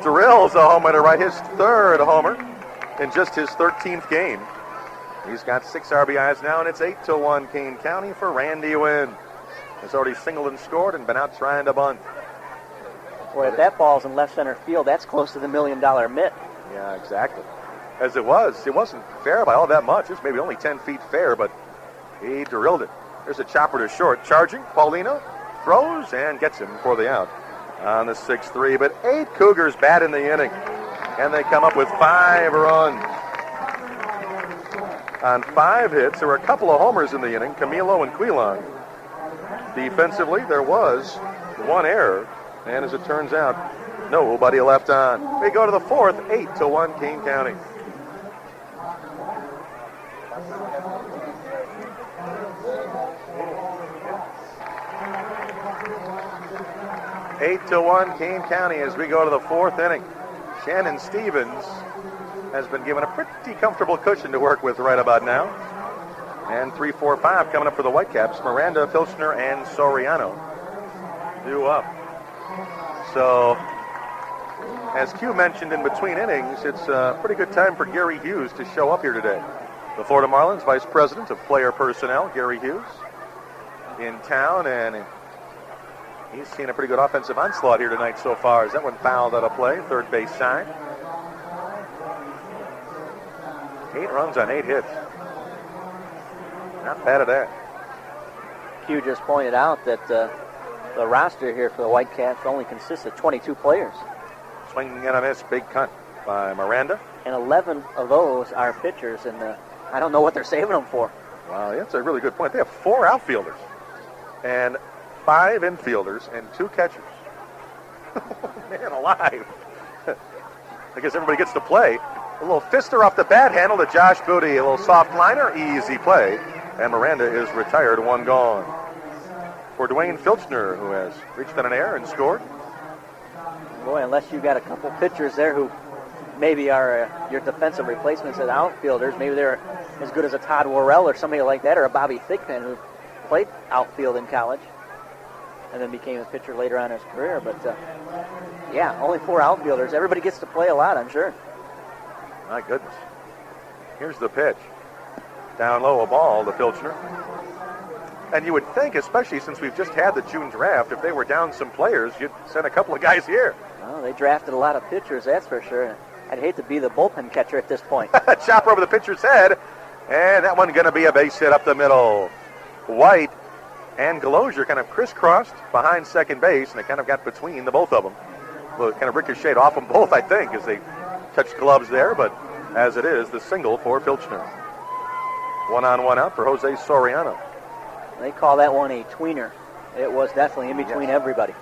drills a homer to right, his 3rd homer in just his 13th game. He's got 6 RBIs now, and it's 8-1 Kane County for Randy Wynn. He's already singled and scored and been out trying to bunt. Boy, if that ball's in left center field, that's close to the $1 million mitt. Yeah, exactly. As it wasn't fair by all that much. It's maybe only 10 feet fair, but he drilled it. There's a chopper to short. Charging, Paulino throws and gets him for the out on the 6-3. But 8 Cougars bat in the inning, and they come up with 5 runs. On 5 hits, there were a couple of homers in the inning, Camilo and Quilon. Defensively, there was 1 error, and as it turns out, nobody left on. We go to the 4th, 8-1 Kane County. Eight to 1 Kane County as we go to the 4th inning. Shannon Stevens has been given a pretty comfortable cushion to work with right about now. And 3, 4, 5 coming up for the Whitecaps. Miranda, Filchner, and Soriano due up. So, as Q mentioned in between innings, it's a pretty good time for Gary Hughes to show up here today. The Florida Marlins Vice President of Player Personnel, Gary Hughes, in town, and he's seen a pretty good offensive onslaught here tonight so far. As that one fouled out of play, third base side. 8 runs on 8 hits. Not bad at that. Q just pointed out that the roster here for the Whitecaps only consists of 22 players. Swinging and a miss, big cut by Miranda. And 11 of those are pitchers, and I don't know what they're saving them for. Wow, that's a really good point. They have 4 outfielders and 5 infielders and 2 catchers. Man alive. I guess everybody gets to play. A little fister off the bat handle to Josh Booty. A little soft liner, easy play. And Miranda is retired, 1 gone. For Dwayne Filchner, who has reached on an error and scored. Boy, unless you've got a couple pitchers there who maybe are your defensive replacements as outfielders, maybe they're as good as a Todd Worrell or somebody like that, or a Bobby Thigpen who played outfield in college and then became a pitcher later on in his career. But, yeah, only 4 outfielders. Everybody gets to play a lot, I'm sure. My goodness. Here's the pitch. Down low, a ball to Filchner. And you would think, especially since we've just had the June draft, if they were down some players, you'd send a couple of guys here. Well, they drafted a lot of pitchers, that's for sure. I'd hate to be the bullpen catcher at this point. Chopper over the pitcher's head. And that one going to be a base hit up the middle. White and Galosier kind of crisscrossed behind second base, and it kind of got between the both of them. Well, it kind of ricocheted off them both, I think, as they touched gloves there. But as it is, the single for Filchner. 1-on-1 out for Jose Soriano. They call that one a tweener. It was definitely in between everybody.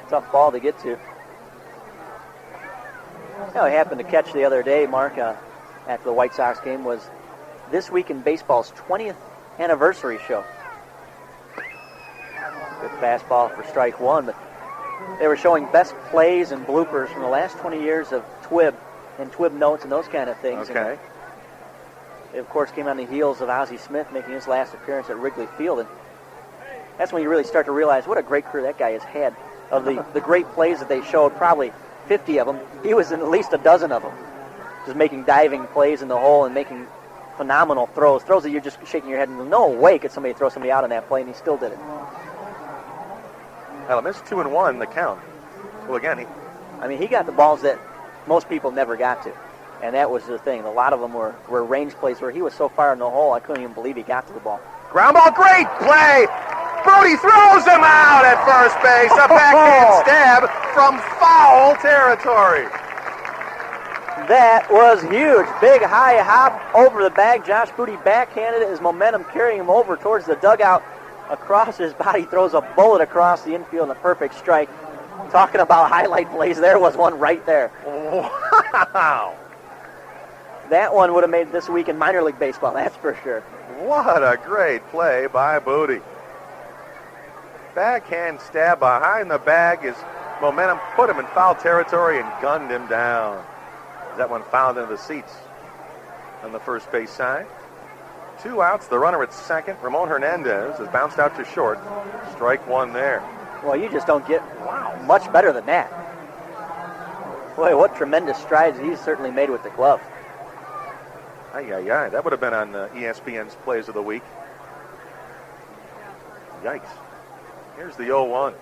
Tough ball to get to. Now, I happened to catch the other day, Mark, at the White Sox game, was This Week in Baseball's 20th anniversary show. Good fastball for strike 1, but they were showing best plays and bloopers from the last 20 years of TWIB and TWIB notes and those kind of things. Okay. And it, of course, came on the heels of Ozzie Smith making his last appearance at Wrigley Field. And that's when you really start to realize what a great career that guy has had. Of the great plays that they showed, probably 50 of them, he was in at least a dozen of them. Just making diving plays in the hole and making phenomenal throws. Throws that you're just shaking your head and no way could somebody throw somebody out on that play, and he still did it. Well, missed 2-1 the count. Well, again, he got the balls that most people never got to. And that was the thing. A lot of them were range plays where he was so far in the hole, I couldn't even believe he got to the ball. Ground ball, great play. Booty throws him out at first base. A backhand stab from foul territory. That was huge. Big high hop over the bag. Josh Booty backhanded it. His momentum carrying him over towards the dugout. Across his body, throws a bullet across the infield, a perfect strike. Talking about highlight plays, there was one right there. Wow. That one would have made This Week in minor league baseball, that's for sure. What a great play by Booty. Backhand stab behind the bag. His momentum put him in foul territory and gunned him down. That one fouled into the seats on the first base side. 2 outs, the runner at second. Ramon Hernandez has bounced out to short. Strike 1 there. Well, you just don't get much better than that. Boy, what tremendous strides he's certainly made with the glove. That would have been on ESPN's Plays of the Week. Yikes. Here's the 0-1.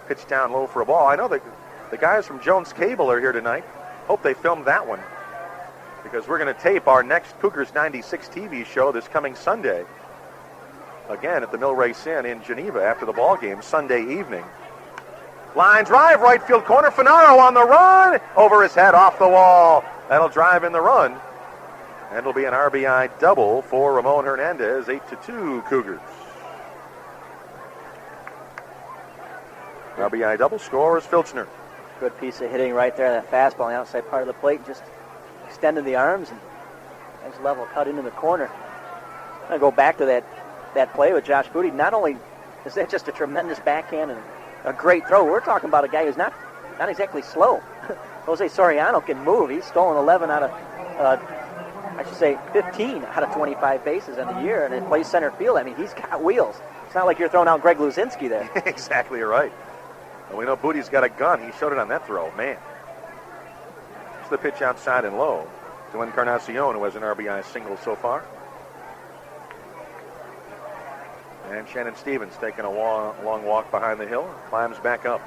Pitch down low for a ball. I know that the guys from Jones Cable are here tonight. Hope they filmed that one, because we're going to tape our next Cougars 96 TV show this coming Sunday. Again at the Millrace Inn in Geneva after the ball game Sunday evening. Line drive, right field corner. Finaro on the run. Over his head, off the wall. That'll drive in the run. And it'll be an RBI double for Ramon Hernandez. 8-2 Cougars. RBI double scores Filchner. Good piece of hitting right there. That fastball on the outside part of the plate. Just extended the arms and nice level cut into the corner. I'm going to go back to that play with Josh Booty. Not only is that just a tremendous backhand and a great throw, we're talking about a guy who's not exactly slow. Jose Soriano can move. He's stolen 11 out of, 15 out of 25 bases in the year, and he plays center field. I mean, he's got wheels. It's not like you're throwing out Greg Luzinski there. Exactly right. And we know Booty's got a gun. He showed it on that throw. Man. It's the pitch outside and low. to Encarnacion, who has an RBI single so far. And Shannon Stevens taking a long walk behind the hill, climbs back up.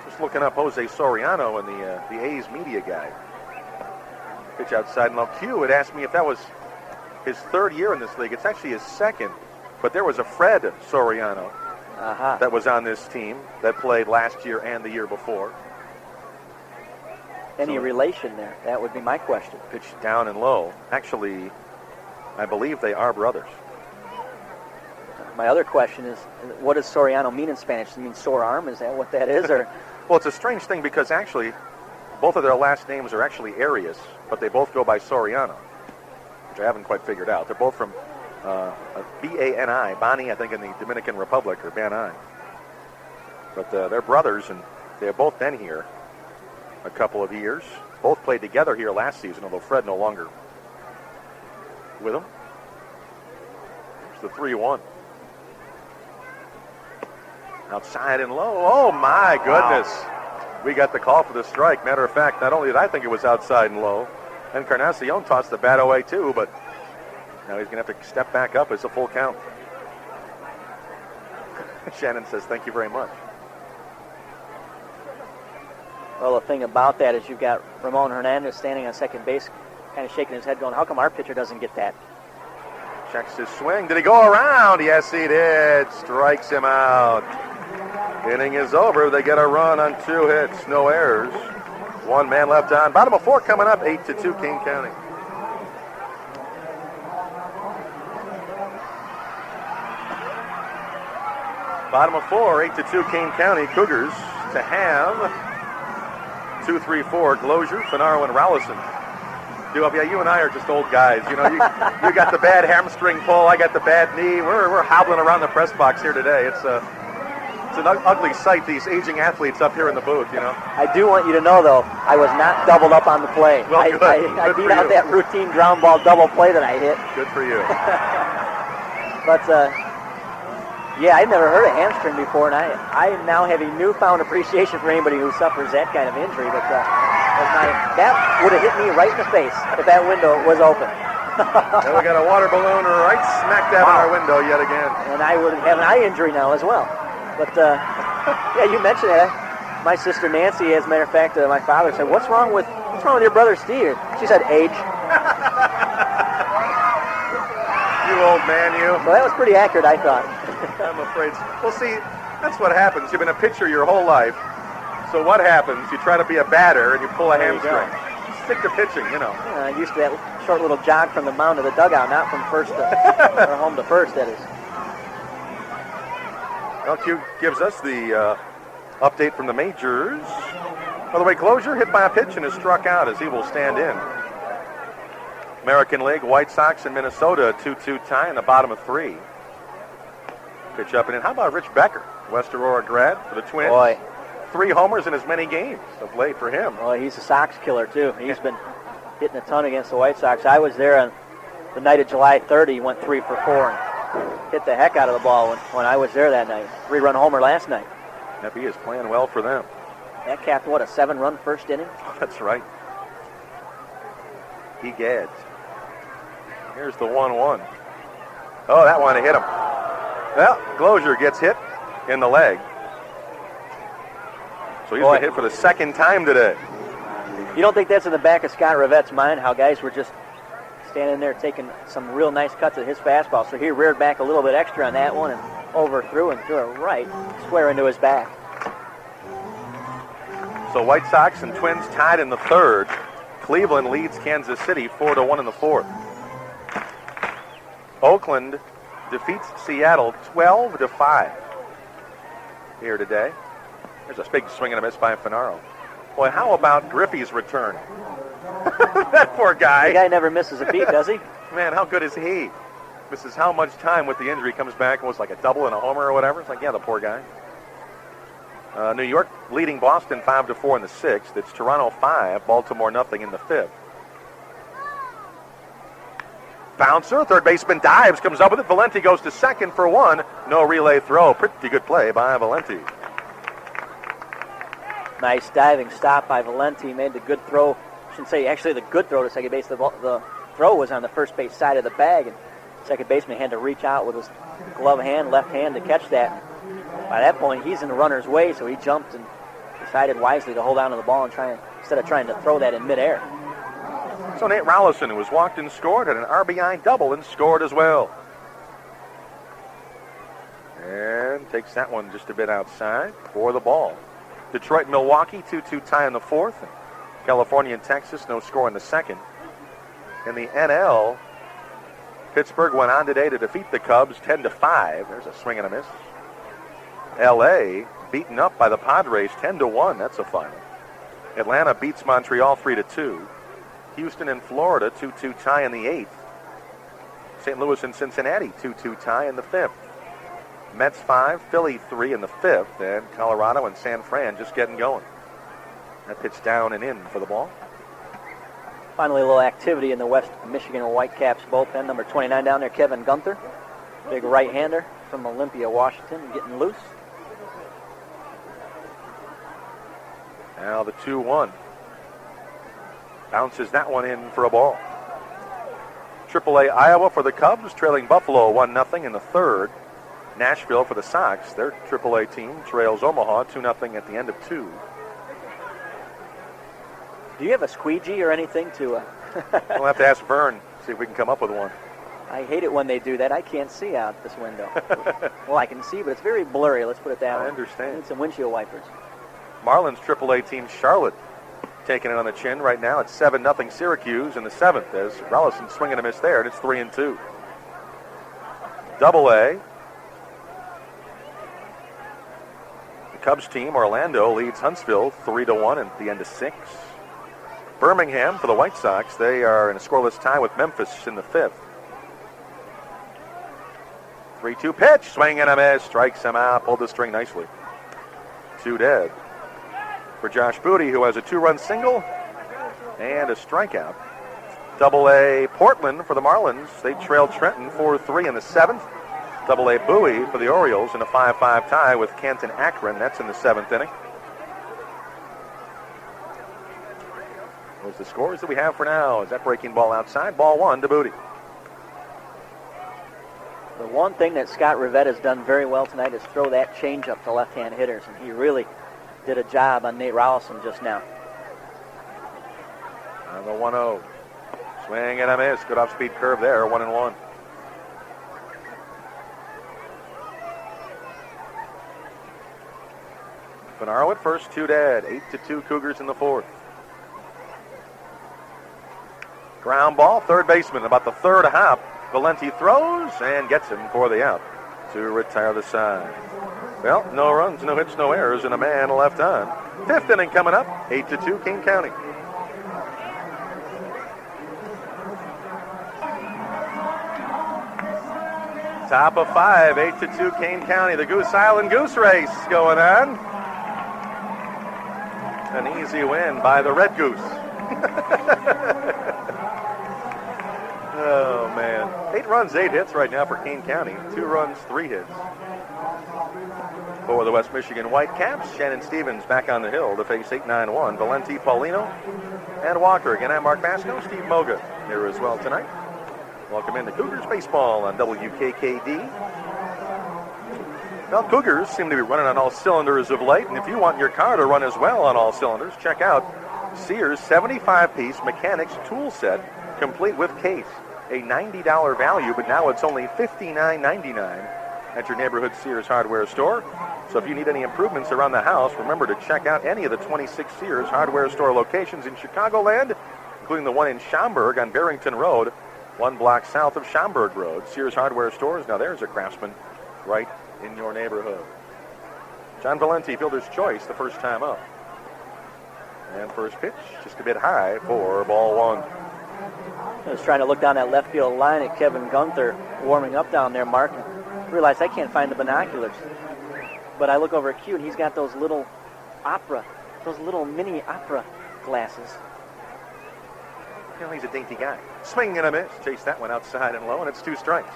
Just looking up Jose Soriano and the A's media guide. Pitch outside, and Q had asked me if that was his third year in this league. It's actually his second, but there was a Fred Soriano that was on this team that played last year and the year before. Any relation there? That would be my question. Pitched down and low. Actually, I believe they are brothers. My other question is, what does Soriano mean in Spanish? Does it mean sore arm? Is that what that is? Or well, it's a strange thing because actually, both of their last names are actually Arias, but they both go by Soriano, which I haven't quite figured out. They're both from B-A-N-I, Bani, I think, in the Dominican Republic, or Bani. But they're brothers, and they have both been here a couple of years. Both played together here last season, although Fred no longer with them. It's the 3-1. Outside and low. Oh, my goodness. Wow. We got the call for the strike. Matter of fact, not only did I think it was outside and low, Encarnacion tossed the bat away too, but now he's going to have to step back up. It's a full count. Shannon says, thank you very much. Well, the thing about that is you've got Ramon Hernandez standing on second base, kind of shaking his head going, how come our pitcher doesn't get that? Checks his swing. Did he go around? Yes, he did. Strikes him out. Inning is over. They get a run on 2 hits. No errors. 1 man left on. Bottom of 4 coming up. 8-2 Kane County. Bottom of 4. 8-2 Kane County. Cougars to have 2-3-4. Glozier, Finaro, and Rallison. Yeah, you and I are just old guys. You know, you got the bad hamstring pull. I got the bad knee. We're hobbling around the press box here today. It's an ugly sight, these aging athletes up here in the booth, you know. I do want you to know, though, I was not doubled up on the play. Well, good. I beat out that routine ground ball double play that I hit. Good for you. But, yeah, I'd never heard of hamstring before, and I now have a newfound appreciation for anybody who suffers that kind of injury. But that would have hit me right in the face if that window was open. And we got a water balloon right smack dab in our window yet again. And I would have an eye injury now as well. But, yeah, you mentioned that. My sister Nancy, as a matter of fact, my father said, what's wrong with your brother Steve? She said, age. You old man, you. Well, that was pretty accurate, I thought. I'm afraid. Well, see, that's what happens. You've been a pitcher your whole life. So what happens? You try to be a batter and you pull a hamstring. Stick to pitching, you know. Yeah, I used to that short little jog from the mound to the dugout, not from first to or home to first, that is. Well, Q gives us the update from the majors. By the way, Glozier hit by a pitch and is struck out as he will stand in. American League, White Sox and Minnesota, 2-2 tie in the bottom of 3. Pitch up and in. How about Rich Becker, West Aurora grad for the Twins? Boy. 3 homers in as many games of late for him. Well, he's a Sox killer, too. He's been hitting a ton against the White Sox. I was there on the night of July 30. He went 3 for 4 and hit the heck out of the ball when I was there that night. 3-run homer last night. Yep, he is playing well for them. That capped, what, a 7-run first inning? That's right. Egads. Here's the 1-1. Oh, that one hit him. Well, Glozier gets hit in the leg. So he's been hit for the second time today. You don't think that's in the back of Scott Rivette's mind, how guys were just standing there taking some real nice cuts at his fastball. So he reared back a little bit extra on that one and overthrew and threw it right square into his back. So White Sox and Twins tied in the 3rd. Cleveland leads Kansas City 4-1 in the 4th. Oakland defeats Seattle 12-5 here today. There's a big swing and a miss by Finaro. Boy, how about Griffey's return? That poor guy. The guy never misses a beat, does he? Man, how good is he? Misses how much time with the injury, comes back and was like a double and a homer or whatever. It's like, yeah, the poor guy. New York leading Boston 5-4 in the 6th. It's Toronto 5, Baltimore nothing in the 5th. Bouncer, third baseman dives, comes up with it. Valenti goes to second for 1. No relay throw. Pretty good play by Valenti. Nice diving stop by Valenti. Made the good throw. I shouldn't say actually the good throw to second base. The throw was on the first base side of the bag, and second baseman had to reach out with his glove hand, left hand, to catch that. By that point, he's in the runner's way, so he jumped and decided wisely to hold on to the ball and instead of trying to throw that in midair. So Nate Rollison, who was walked and scored, had an RBI double and scored as well. And takes that one just a bit outside for the ball. Detroit and Milwaukee, 2-2 tie in the fourth. California and Texas, no score in the second. In the NL, Pittsburgh went on today to defeat the Cubs 10-5. There's a swing and a miss. LA beaten up by the Padres 10-1. That's a final. Atlanta beats Montreal 3-2. Houston and Florida 2-2 tie in the eighth. St. Louis and Cincinnati 2-2 tie in the fifth. Mets 5, Philly 3 in the fifth, and Colorado and San Fran just getting going. That pitch down and in for the ball. Finally, a little activity in the West Michigan Whitecaps bullpen. Number 29 down there, Kevin Gunther. Big right-hander from Olympia, Washington, getting loose. Now the 2-1. Bounces that one in for a ball. AAA Iowa for the Cubs, trailing Buffalo 1-0 in the third. Nashville for the Sox, their AAA team, trails Omaha 2-0 at the end of two. Do you have a squeegee or anything to... We'll have to ask Vern, see if we can come up with one. I hate it when they do that. I can't see out this window. Well, I can see, but it's very blurry. Let's put it that way. I understand. I need some windshield wipers. Marlins AAA team Charlotte taking it on the chin right now. It's 7-0 Syracuse in the seventh as Rollison swinging a miss there, and it's 3-2. AA. The Cubs team, Orlando, leads Huntsville 3-1 at the end of six. Birmingham for the White Sox, they are in a scoreless tie with Memphis in the fifth. 3-2 pitch, swing and a miss, strikes him out, pulled the string nicely. 2 dead. For Josh Booty, who has a 2-run single and a strikeout. AA Portland for the Marlins. They trailed Trenton 4-3 in the seventh. AA Bowie for the Orioles in a 5-5 tie with Canton Akron. That's in the seventh inning. Those are the scores that we have for now. Is that breaking ball outside? Ball one to Booty. The one thing that Scott Rivette has done very well tonight is throw that changeup to left-hand hitters, and he really did a job on Nate Rollison just now. On the 1-0. Swing and a miss. Good off-speed curve there, 1-1. Finaro at first, 2 dead. 8-2 Cougars in the fourth. Ground ball, third baseman, about the third hop. Valenti throws and gets him for the out to retire the side. Well, no runs, no hits, no errors, and a man left on. Fifth inning coming up, 8-2 Kane County. Top of 5, 8-2 Kane County. The Goose Island Goose Race going on. An easy win by the Red Goose. Oh, man. 8 runs, 8 hits right now for Kane County. 2 runs, 3 hits. For the West Michigan Whitecaps, Shannon Stevens back on the hill to face 8-9-1. Valenti, Paulino, and Walker. Again, I'm Mark Basco. Steve Moga here as well tonight. Welcome into Cougars baseball on WKKD. Well, Cougars seem to be running on all cylinders of late, and if you want your car to run as well on all cylinders, check out Sears 75-piece mechanics tool set, complete with case. A $90 value, but now it's only $59.99 at your neighborhood Sears hardware store. So if you need any improvements around the house, remember to check out any of the 26 Sears hardware store locations in Chicagoland, including the one in Schaumburg on Barrington Road, 1 block south of Schaumburg Road. Sears hardware stores. Now there's a Craftsman right in your neighborhood. John Valenti, fielder's choice, the first time up. And first pitch, just a bit high for ball one. I was trying to look down that left field line at Kevin Gunther warming up down there, Mark, and realized I can't find the binoculars. But I look over at Q, and he's got those little mini opera glasses. You know, he's a dainty guy. Swing and a miss. Chase that one outside and low, and it's 2 strikes.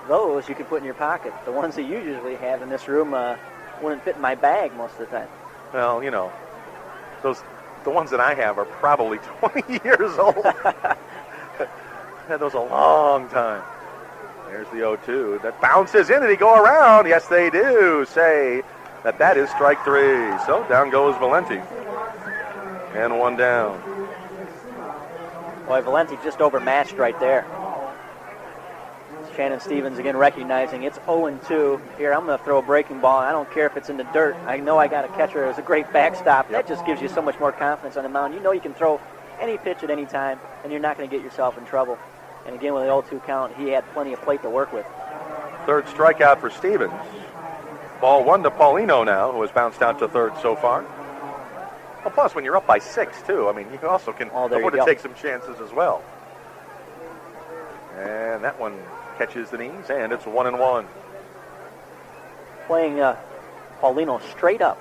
Those you can put in your pocket. The ones that you usually have in this room wouldn't fit in my bag most of the time. Well, you know, The ones that I have are probably 20 years old. Had those a long time. There's the 0-2. That bounces in. Did he go around? Yes, they do say that is strike 3. So down goes Valenti. And one down. Boy, Valenti just overmatched right there. Shannon Stevens again recognizing it's 0-2. Here, I'm going to throw a breaking ball. I don't care if it's in the dirt. I know I got a catcher. It was a great backstop. That just gives you so much more confidence on the mound. You know you can throw any pitch at any time, and you're not going to get yourself in trouble. And again, with the 0-2 count, he had plenty of plate to work with. Third strikeout for Stevens. Ball 1 to Paulino now, who has bounced out to third so far. Well, plus, when you're up by 6, too, I mean, you also can afford to take some chances as well. And that one catches the knees, and it's 1-1. Playing Paulino straight up.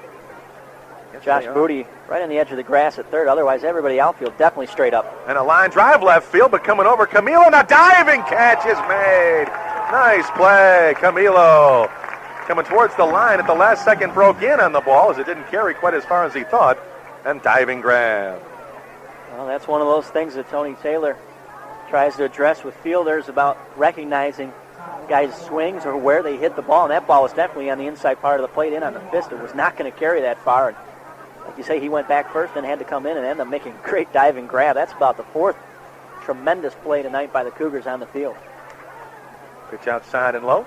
Yes, Josh Booty right on the edge of the grass at third. Otherwise, everybody outfield definitely straight up. And a line drive left field, but coming over Camilo, and a diving catch is made. Nice play, Camilo. Coming towards the line at the last second, broke in on the ball as it didn't carry quite as far as he thought. And diving grab. Well, that's one of those things that Tony Taylor tries to address with fielders about recognizing guys' swings or where they hit the ball. And that ball was definitely on the inside part of the plate, in on the fist. It was not going to carry that far. And like you say, he went back first and had to come in and end up making a great diving grab. That's about the fourth tremendous play tonight by the Cougars on the field. Pitch outside and low.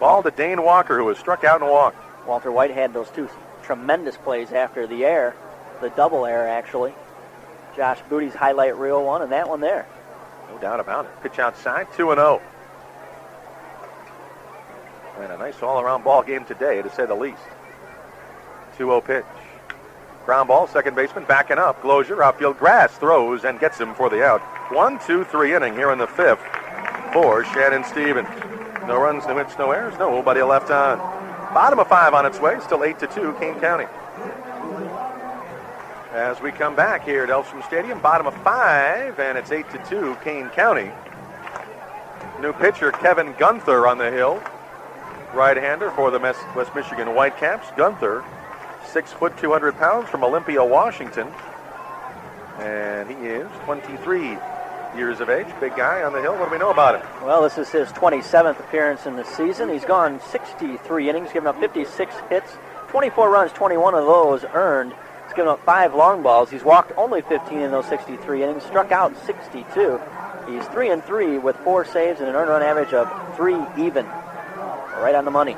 Ball to Dane Walker, who was struck out and walked. Walter White had those two tremendous plays after the air, the double air actually. Josh Booty's highlight reel one, and that one there. No doubt about it. Pitch outside, 2-0. And a nice all-around ball game today, to say the least. 2-0 pitch. Ground ball, second baseman backing up. Glozier, outfield grass, throws and gets him for the out. 1-2-3 inning here in the fifth for Shannon Stevens. No runs, no hits, no errors, nobody left on. Bottom of 5 on its way, still 8-2, Kane County. As we come back here at Elfstrom Stadium, bottom of 5, and it's 8-2, Kane County. New pitcher Kevin Gunther on the hill. Right-hander for the West Michigan Whitecaps. Gunther, 6 foot, 200 pounds from Olympia, Washington. And he is 23 years of age. Big guy on the hill. What do we know about him? Well, this is his 27th appearance in the season. He's gone 63 innings, given up 56 hits, 24 runs, 21 of those earned. He's given up 5 long balls. He's walked only 15 in those 63 innings, struck out 62. He's 3-3 with 4 saves and an earned run average of 3 even. Right on the money.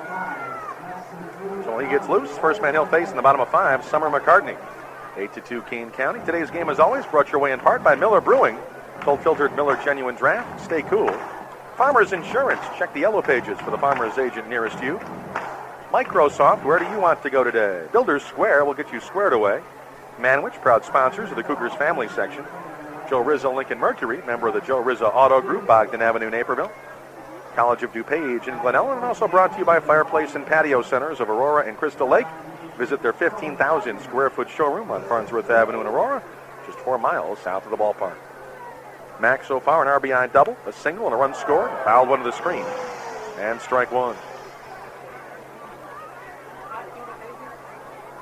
So he gets loose. First man he'll face in the bottom of 5, Summer McCartney. 8-2, Kane County. Today's game, as always, brought your way in part by Miller Brewing. Cold filtered Miller Genuine Draft. Stay cool. Farmers Insurance. Check the yellow pages for the farmer's agent nearest you. Microsoft. Where do you want to go today? Builders Square will get you squared away. Manwich, proud sponsors of the Cougars family section. Joe Rizzo Lincoln Mercury, member of the Joe Rizzo Auto Group, Bogdan Avenue, Naperville. College of DuPage in Glen Ellen, and also brought to you by Fireplace and Patio Centers of Aurora and Crystal Lake. Visit their 15,000 square foot showroom on Farnsworth Avenue in Aurora, just 4 miles south of the ballpark. Max so far an RBI double, a single, and a run scored. Fouled one to the screen. And strike 1.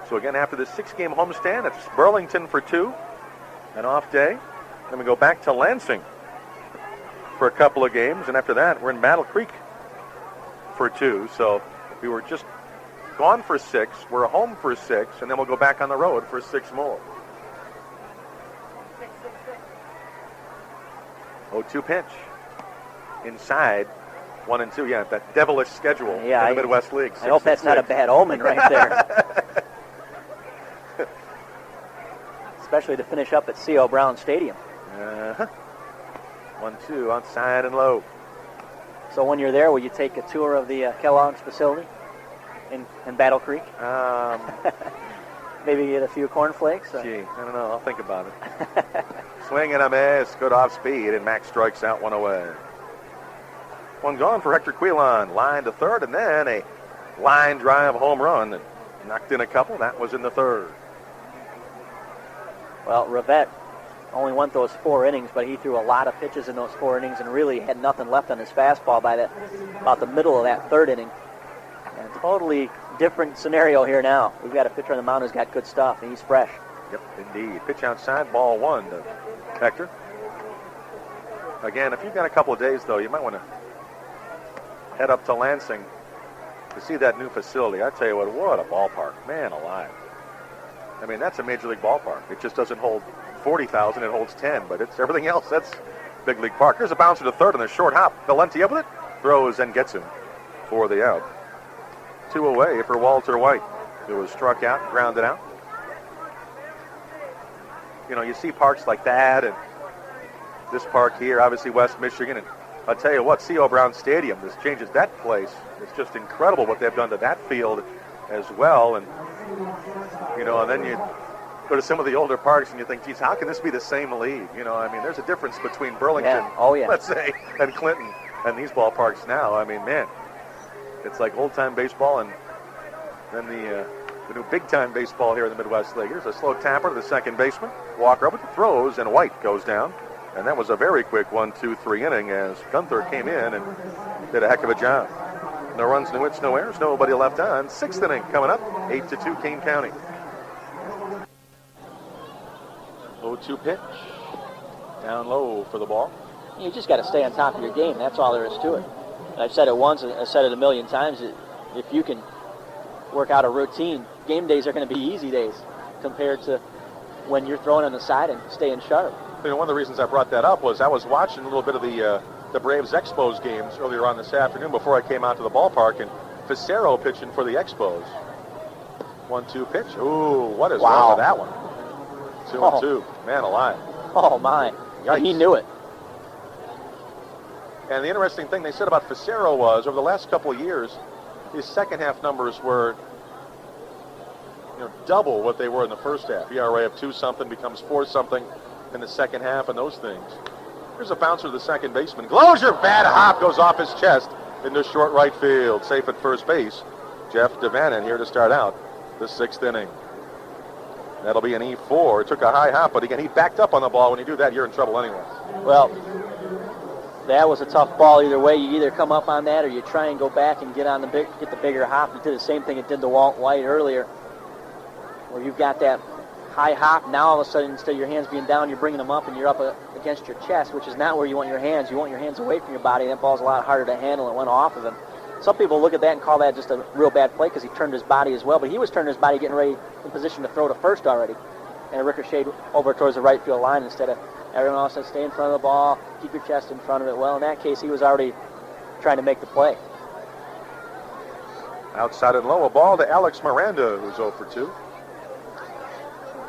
So again, after this 6-game homestand, it's Burlington for 2. An off day. Then we go back to Lansing for a couple of games. And after that, we're in Battle Creek for 2. So we were just gone for 6. We're home for 6. And then we'll go back on the road for 6 more. 0-2 pitch. Inside. 1-2. Yeah, that devilish schedule in the Midwest League. I hope that's not a bad omen right there. Especially to finish up at C.O. Brown Stadium. 1-2 outside and low. So when you're there, will you take a tour of the Kellogg's facility in Battle Creek? Maybe get a few cornflakes? Gee, I don't know. I'll think about it. Swing and a miss. Good off speed, and Max strikes out one away. One gone for Hector Quilon. Line to third, and then a line drive home run that knocked in a couple. That was in the third. Well, Rivette only went those 4 innings, but he threw a lot of pitches in those 4 innings and really had nothing left on his fastball by about the middle of that 3rd inning. And totally different scenario here now. We've got a pitcher on the mound who's got good stuff, and he's fresh. Yep, indeed. Pitch outside, ball 1 to Hector. Again, if you've got a couple of days, though, you might want to head up to Lansing to see that new facility. I tell you what a ballpark. Man alive. I mean, that's a major league ballpark. It just doesn't hold 40,000, it holds 10, but it's everything else. That's big league park. Here's a bouncer to third on the short hop. Valenti up with it, throws and gets him for the out. 2 away for Walter White, who was struck out, grounded out. You know, you see parks like that, and this park here, obviously West Michigan, and I'll tell you what, C.O. Brown Stadium, this changes that place. It's just incredible what they've done to that field as well, and, you know, and then you go to some of the older parks and you think, geez, how can this be the same league? You know, I mean, there's a difference between Burlington, let's say, and Clinton, and these ballparks now. I mean, man, it's like old-time baseball and then the new big-time baseball here in the Midwest League. Here's a slow tapper to the second baseman. Walker up with the throws, and White goes down. And that was a very quick 1-2-3 inning as Gunther came in and did a heck of a job. No runs, no hits, no errors, nobody left on. 6th inning coming up, 8-2 Kane County. 0-2 pitch. Down low for the ball. You just got to stay on top of your game. That's all there is to it. I've said it once, I've said it a million times. If you can work out a routine, game days are going to be easy days compared to when you're throwing on the side and staying sharp. You know, one of the reasons I brought that up was I was watching a little bit of the Braves Expos games earlier on this afternoon before I came out to the ballpark, and Facero pitching for the Expos. 1-2 pitch. Ooh, what is wrong with that one? 2-2. Man alive. Oh, my. Yikes. He knew it. And the interesting thing they said about Facero was, over the last couple of years, his second half numbers were, you know, double what they were in the first half. ERA of 2-something becomes 4-something in the second half, and those things. Here's a bouncer to the second baseman. Glozier, bad hop, goes off his chest into short right field. Safe at first base. Jeff Devannon here to start out the 6th inning. That'll be an E4. Took a high hop, but again, he backed up on the ball. When you do that, you're in trouble anyway. Well, that was a tough ball either way. You either come up on that or you try and go back and get the bigger hop. It did the same thing it did to Walt White earlier, where you've got that high hop. Now all of a sudden, instead of your hands being down, you're bringing them up and you're up against your chest, which is not where you want your hands. You want your hands away from your body. That ball's a lot harder to handle. It went off of him. Some people look at that and call that just a real bad play because he turned his body as well, but he was turning his body getting ready in position to throw to first already, and it ricocheted over towards the right field line instead of everyone else said stay in front of the ball, keep your chest in front of it. Well, in that case, he was already trying to make the play. Outside and low, a ball to Alex Miranda, who's 0 for 2.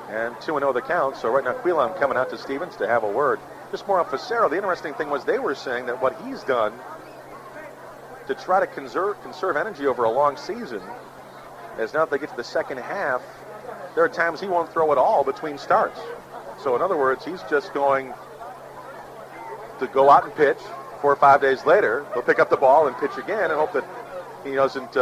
And 2-0 the count, so right now Quilom coming out to Stevens to have a word. Just more on Facero. The interesting thing was they were saying that what he's done to try to conserve energy over a long season is now that they get to the second half, there are times he won't throw at all between starts. So in other words, he's just going to go out and pitch. 4 or 5 days later, he'll pick up the ball and pitch again and hope that he doesn't,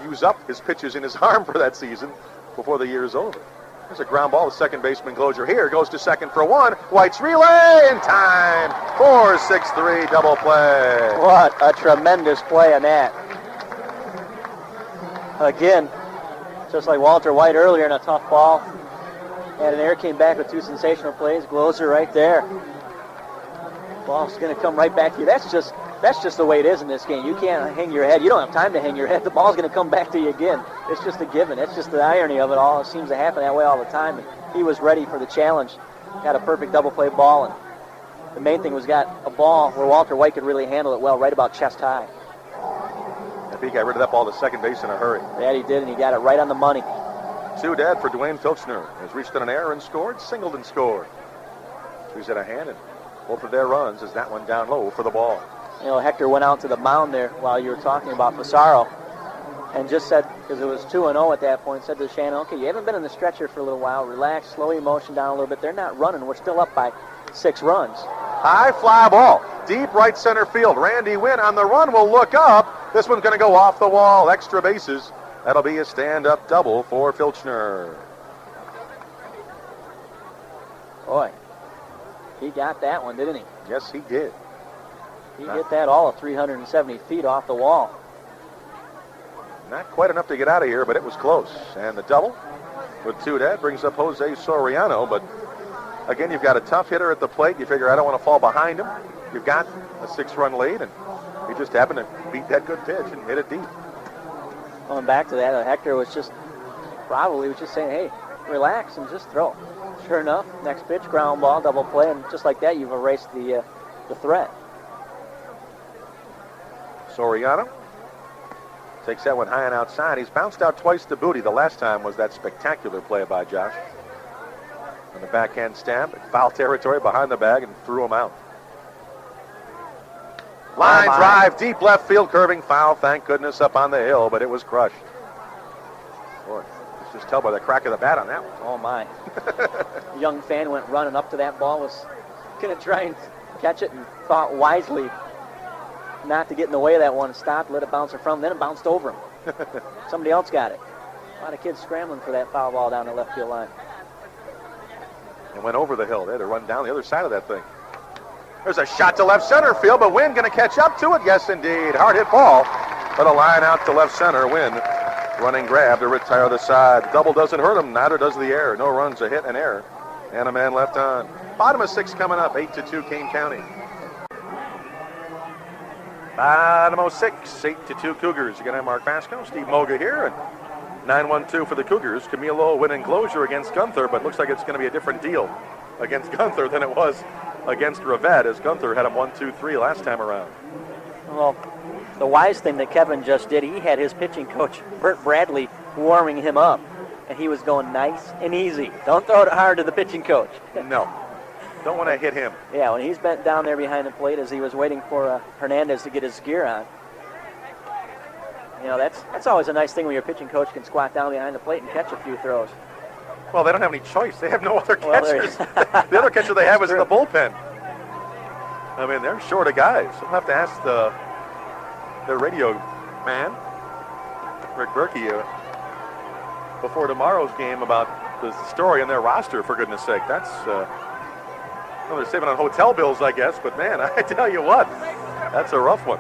use up his pitches in his arm for that season before the year is over. There's a ground ball. The second baseman Glozier here goes to second for 1. White's relay in time. 4-6-3 double play. What a tremendous play on that. Again, just like Walter White earlier in a tough ball. And Air came back with 2 sensational plays. Glozier right there. Ball's going to come right back to you. That's just the way it is in this game. You can't hang your head. You don't have time to hang your head. The ball's going to come back to you again. It's just a given. It's just the irony of it all. It seems to happen that way all the time. And he was ready for the challenge. Got a perfect double play ball. And the main thing was got a ball where Walter White could really handle it well, right about chest high. If he got rid of that ball to second base in a hurry. That he did, and he got it right on the money. 2 dead for Dwayne Filchner. Has reached on an error and scored. Singled and scored. 2's at a hand, and both of their runs is that one down low for the ball. You know, Hector went out to the mound there while you were talking about Facero and just said, because it was 2-0 at that point, said to Shannon, okay, you haven't been in the stretcher for a little while. Relax, slow your motion down a little bit. They're not running. We're still up by 6 runs. High fly ball. Deep right center field. Randy Wynn on the run will look up. This one's going to go off the wall. Extra bases. That'll be a stand-up double for Filchner. Boy, he got that one, didn't he? Yes, he did. He hit that all of 370 feet off the wall. Not quite enough to get out of here, but it was close. And the double with 2 dead brings up Jose Soriano. But again, you've got a tough hitter at the plate. You figure, I don't want to fall behind him. You've got a 6-run lead, and he just happened to beat that good pitch and hit it deep. Going back to that, Hector was just saying, hey, relax and just throw. Sure enough, next pitch, ground ball, double play, and just like that, you've erased the threat. Soriano takes that one high and outside. He's bounced out twice to Booty. The last time was that spectacular play by Josh. On the backhand stamp, foul territory behind the bag, and threw him out. Line drive, deep left field, curving foul. Thank goodness up on the hill, but it was crushed. Boy, let's just tell by the crack of the bat on that one. Oh, my. A young fan went running up to that ball, was going to try and catch it, and thought wisely not to get in the way of that one. Stopped, let it bounce in front, then it bounced over him. Somebody else got it. A lot of kids scrambling for that foul ball down the left field line. It went over the hill. They had to run down the other side of that thing. There's a shot to left center field, but Wynn going to catch up to it. Yes, indeed. Hard hit ball, but a line out to left center. Wynn running grab to retire the side. Double doesn't hurt him, neither does the error. No runs, a hit, and error. And a man left on. Bottom of 6 coming up, 8-2 Kane County. Bottom of 6, 8-2 Cougars. You're going to have Mark Basco, Steve Moga here, and 9-1-2 for the Cougars. Camilo winning closure against Gunther, but looks like it's going to be a different deal against Gunther than it was against Rivette, as Gunther had him 1-2-3 last time around. Well, the wise thing that Kevin just did, he had his pitching coach, Bert Bradley, warming him up, and he was going nice and easy. Don't throw it hard to the pitching coach. No. Don't want to hit him. Yeah, when he's bent down there behind the plate as he was waiting for Hernandez to get his gear on. You know, that's always a nice thing when your pitching coach can squat down behind the plate and catch a few throws. Well, they don't have any choice. They have no other catchers. The other catcher they have is in the bullpen. I mean, they're short of guys. We'll have to ask the radio man, Rick Berkey, before tomorrow's game about the story in their roster, for goodness sake. That's, well, they're saving on hotel bills, I guess, but man, I tell you what, that's a rough one.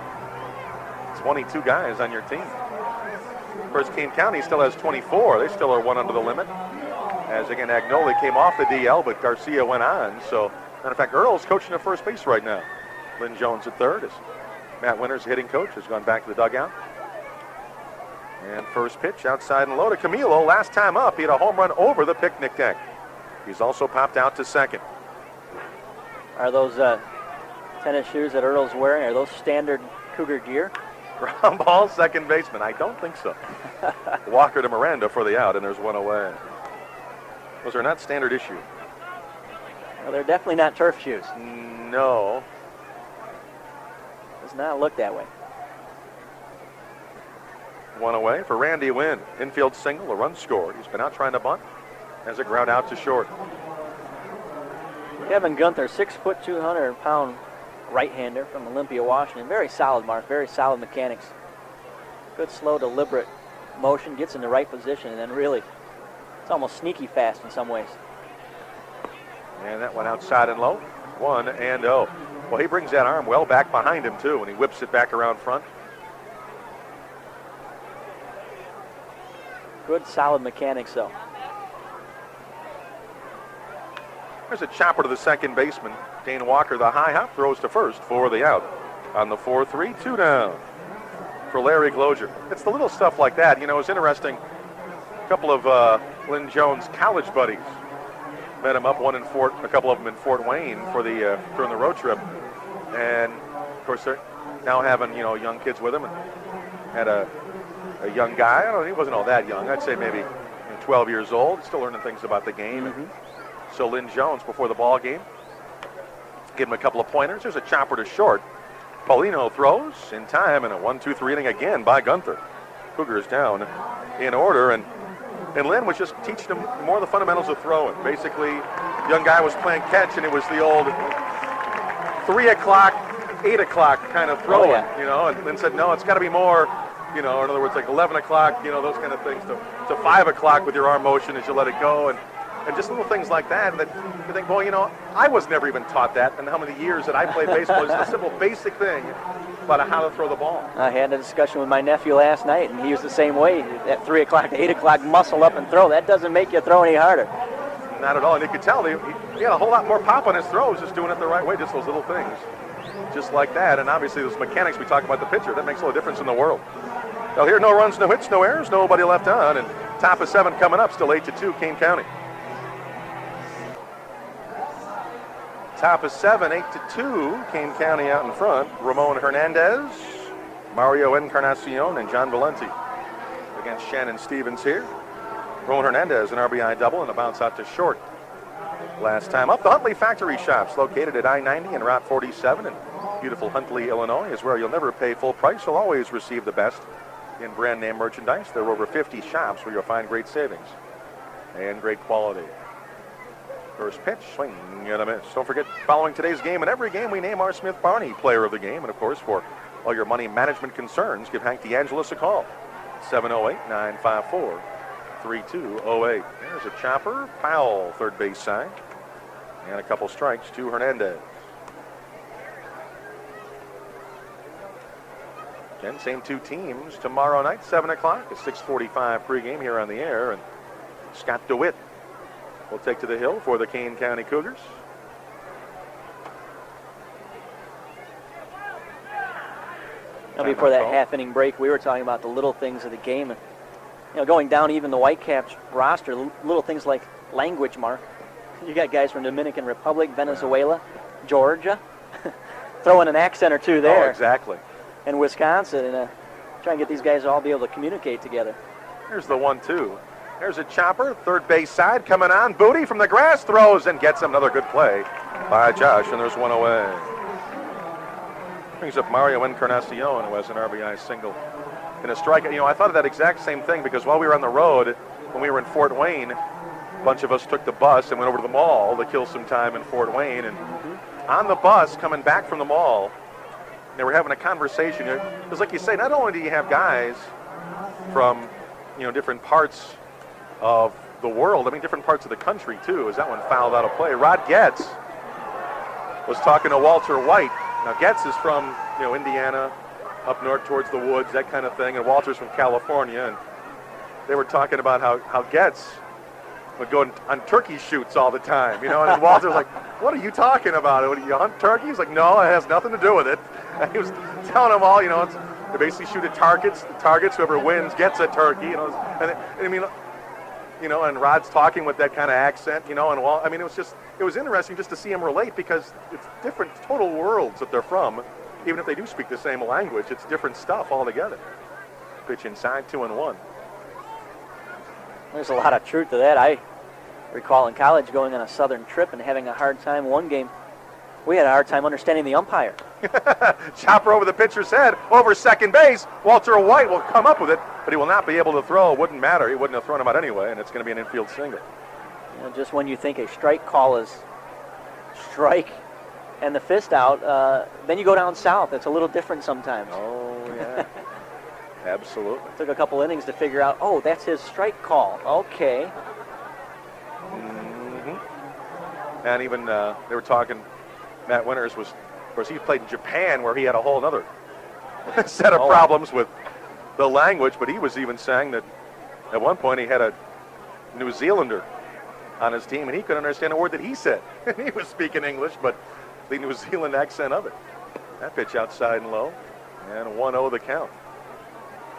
22 guys on your team. Of course, Kane County still has 24. They still are one under the limit. As again, Agnoli came off the DL, but Garcia went on. So, matter of fact, Earl's coaching at first base right now. Lynn Jones at third. As Matt Winters, hitting coach, has gone back to the dugout. And first pitch outside and low to Camilo. Last time up, he had a home run over the picnic deck. He's also popped out to second. Are those tennis shoes that Earl's wearing, are those standard Cougar gear? Ground ball, second baseman. I don't think so. Walker to Miranda for the out, and there's one away. Those are not standard issue. Well, they're definitely not turf shoes. No. Does not look that way. One away for Randy Wynn. Infield single, a run scored. He's been out trying to bunt. Has a ground out to short. Kevin Gunther, 6', 200-pound right-hander from Olympia, Washington. Very solid mark, very solid mechanics. Good, slow, deliberate motion, gets in the right position, and then really, it's almost sneaky fast in some ways. And that one outside and low. 1-0. Well, he brings that arm well back behind him, too, when he whips it back around front. Good, solid mechanics, though. There's a chopper to the second baseman. Dane Walker, the high hop, throws to first for the out. On the 4-3, 2 down for Larry Gloger. It's the little stuff like that. You know, it's interesting. A couple of Lynn Jones' college buddies met him up, one in Fort, a couple of them in Fort Wayne for the during the road trip. And, of course, they're now having, you know, young kids with him. And had a young guy. I don't know, he wasn't all that young. I'd say maybe 12 years old. Still learning things about the game. Mm-hmm. So Lynn Jones, before the ball game, give him a couple of pointers. There's a chopper to short. Paulino throws in time, and a 1-2-3 inning again by Gunther. Cougars down in order, and Lynn was just teaching him more of the fundamentals of throwing. Basically, young guy was playing catch, and it was the old 3 o'clock, 8 o'clock kind of throwing, you know, and Lynn said, no, it's got to be more, you know, in other words, like 11 o'clock, you know, those kind of things, to 5 o'clock with your arm motion as you let it go. And And just little things like that you think, well, you know, I was never even taught that. And how many years that I played baseball is a simple, basic thing about how to throw the ball. I had a discussion with my nephew last night, and he was the same way. At 3 o'clock to 8 o'clock, muscle up and throw. That doesn't make you throw any harder. Not at all. And you could tell he had a whole lot more pop on his throws, just doing it the right way, just those little things. Just like that. And obviously those mechanics we talk about the pitcher, that makes all the difference in the world. Well, here, no runs, no hits, no errors, nobody left on. And top of 7 coming up, still 8-2, Kane County. Top of 7, 8-2, Kane County out in front. Ramon Hernandez, Mario Encarnacion, and John Valenti against Shannon Stevens here. Ramon Hernandez, an RBI double and a bounce out to short last time up. The Huntley Factory Shops, located at I-90 and Route 47 in beautiful Huntley, Illinois, is where you'll never pay full price. You'll always receive the best in brand name merchandise. There are over 50 shops where you'll find great savings and great quality. First pitch, swing and a miss. Don't forget, following today's game and every game, we name our Smith Barney player of the game. And of course, for all your money management concerns, give Hank DeAngelis a call. 708-954-3208. There's a chopper, foul, third base side. And a couple strikes to Hernandez. Again, same two teams tomorrow night, 7 o'clock, at 6:45 pregame here on the air. And Scott DeWitt will take to the hill for the Kane County Cougars. Now, before that half-inning break, we were talking about the little things of the game. And, you know, going down even the Whitecaps roster, little things like language, Mark. You got guys from Dominican Republic, Venezuela, Georgia, throwing an accent or two there. Oh, exactly. And Wisconsin, and try and get these guys to all be able to communicate together. Here's the 1-2. There's a chopper, third base side, coming on. Booty from the grass, throws and gets him. Another good play by Josh, and there's one away. Brings up Mario Encarnacion, who has an RBI single and a strikeout. You know, I thought of that exact same thing because while we were on the road, when we were in Fort Wayne, a bunch of us took the bus and went over to the mall to kill some time in Fort Wayne. And on the bus coming back from the mall, they were having a conversation. Because like you say, not only do you have guys from, you know, different parts of the world, I mean, different parts of the country, too, as that one fouled out of play. Rod Getz was talking to Walter White. Now, Getz is from, you know, Indiana, up north towards the woods, that kind of thing, and Walter's from California, and they were talking about how Getz would go on turkey shoots all the time, you know, and Walter's like, what are you talking about? What, you hunt turkeys? Like, no, it has nothing to do with it. And he was telling them all, you know, they basically shoot at targets, whoever wins gets a turkey, you know, and I mean, you know, and Rod's talking with that kind of accent, you know, and I mean, it was interesting just to see him relate because it's different total worlds that they're from. Even if they do speak the same language, it's different stuff altogether. Pitch inside, 2-1. There's a lot of truth to that. I recall in college going on a southern trip and having a hard time. One game, we had a hard time understanding the umpire. Chopper over the pitcher's head, over second base. Walter White will come up with it, but he will not be able to throw. It wouldn't matter. He wouldn't have thrown him out anyway, and it's going to be an infield single. You know, just when you think a strike call is strike and the fist out, then you go down south. It's a little different sometimes. Oh, yeah. Absolutely. Took a couple innings to figure out, oh, that's his strike call. Okay. Mm-hmm. And even they were talking, Matt Winters was, of course, he played in Japan where he had a whole other set of problems with the language, but he was even saying that at one point he had a New Zealander on his team, and he couldn't understand a word that he said. He was speaking English, but the New Zealand accent of it. That pitch outside and low, and 1-0 the count.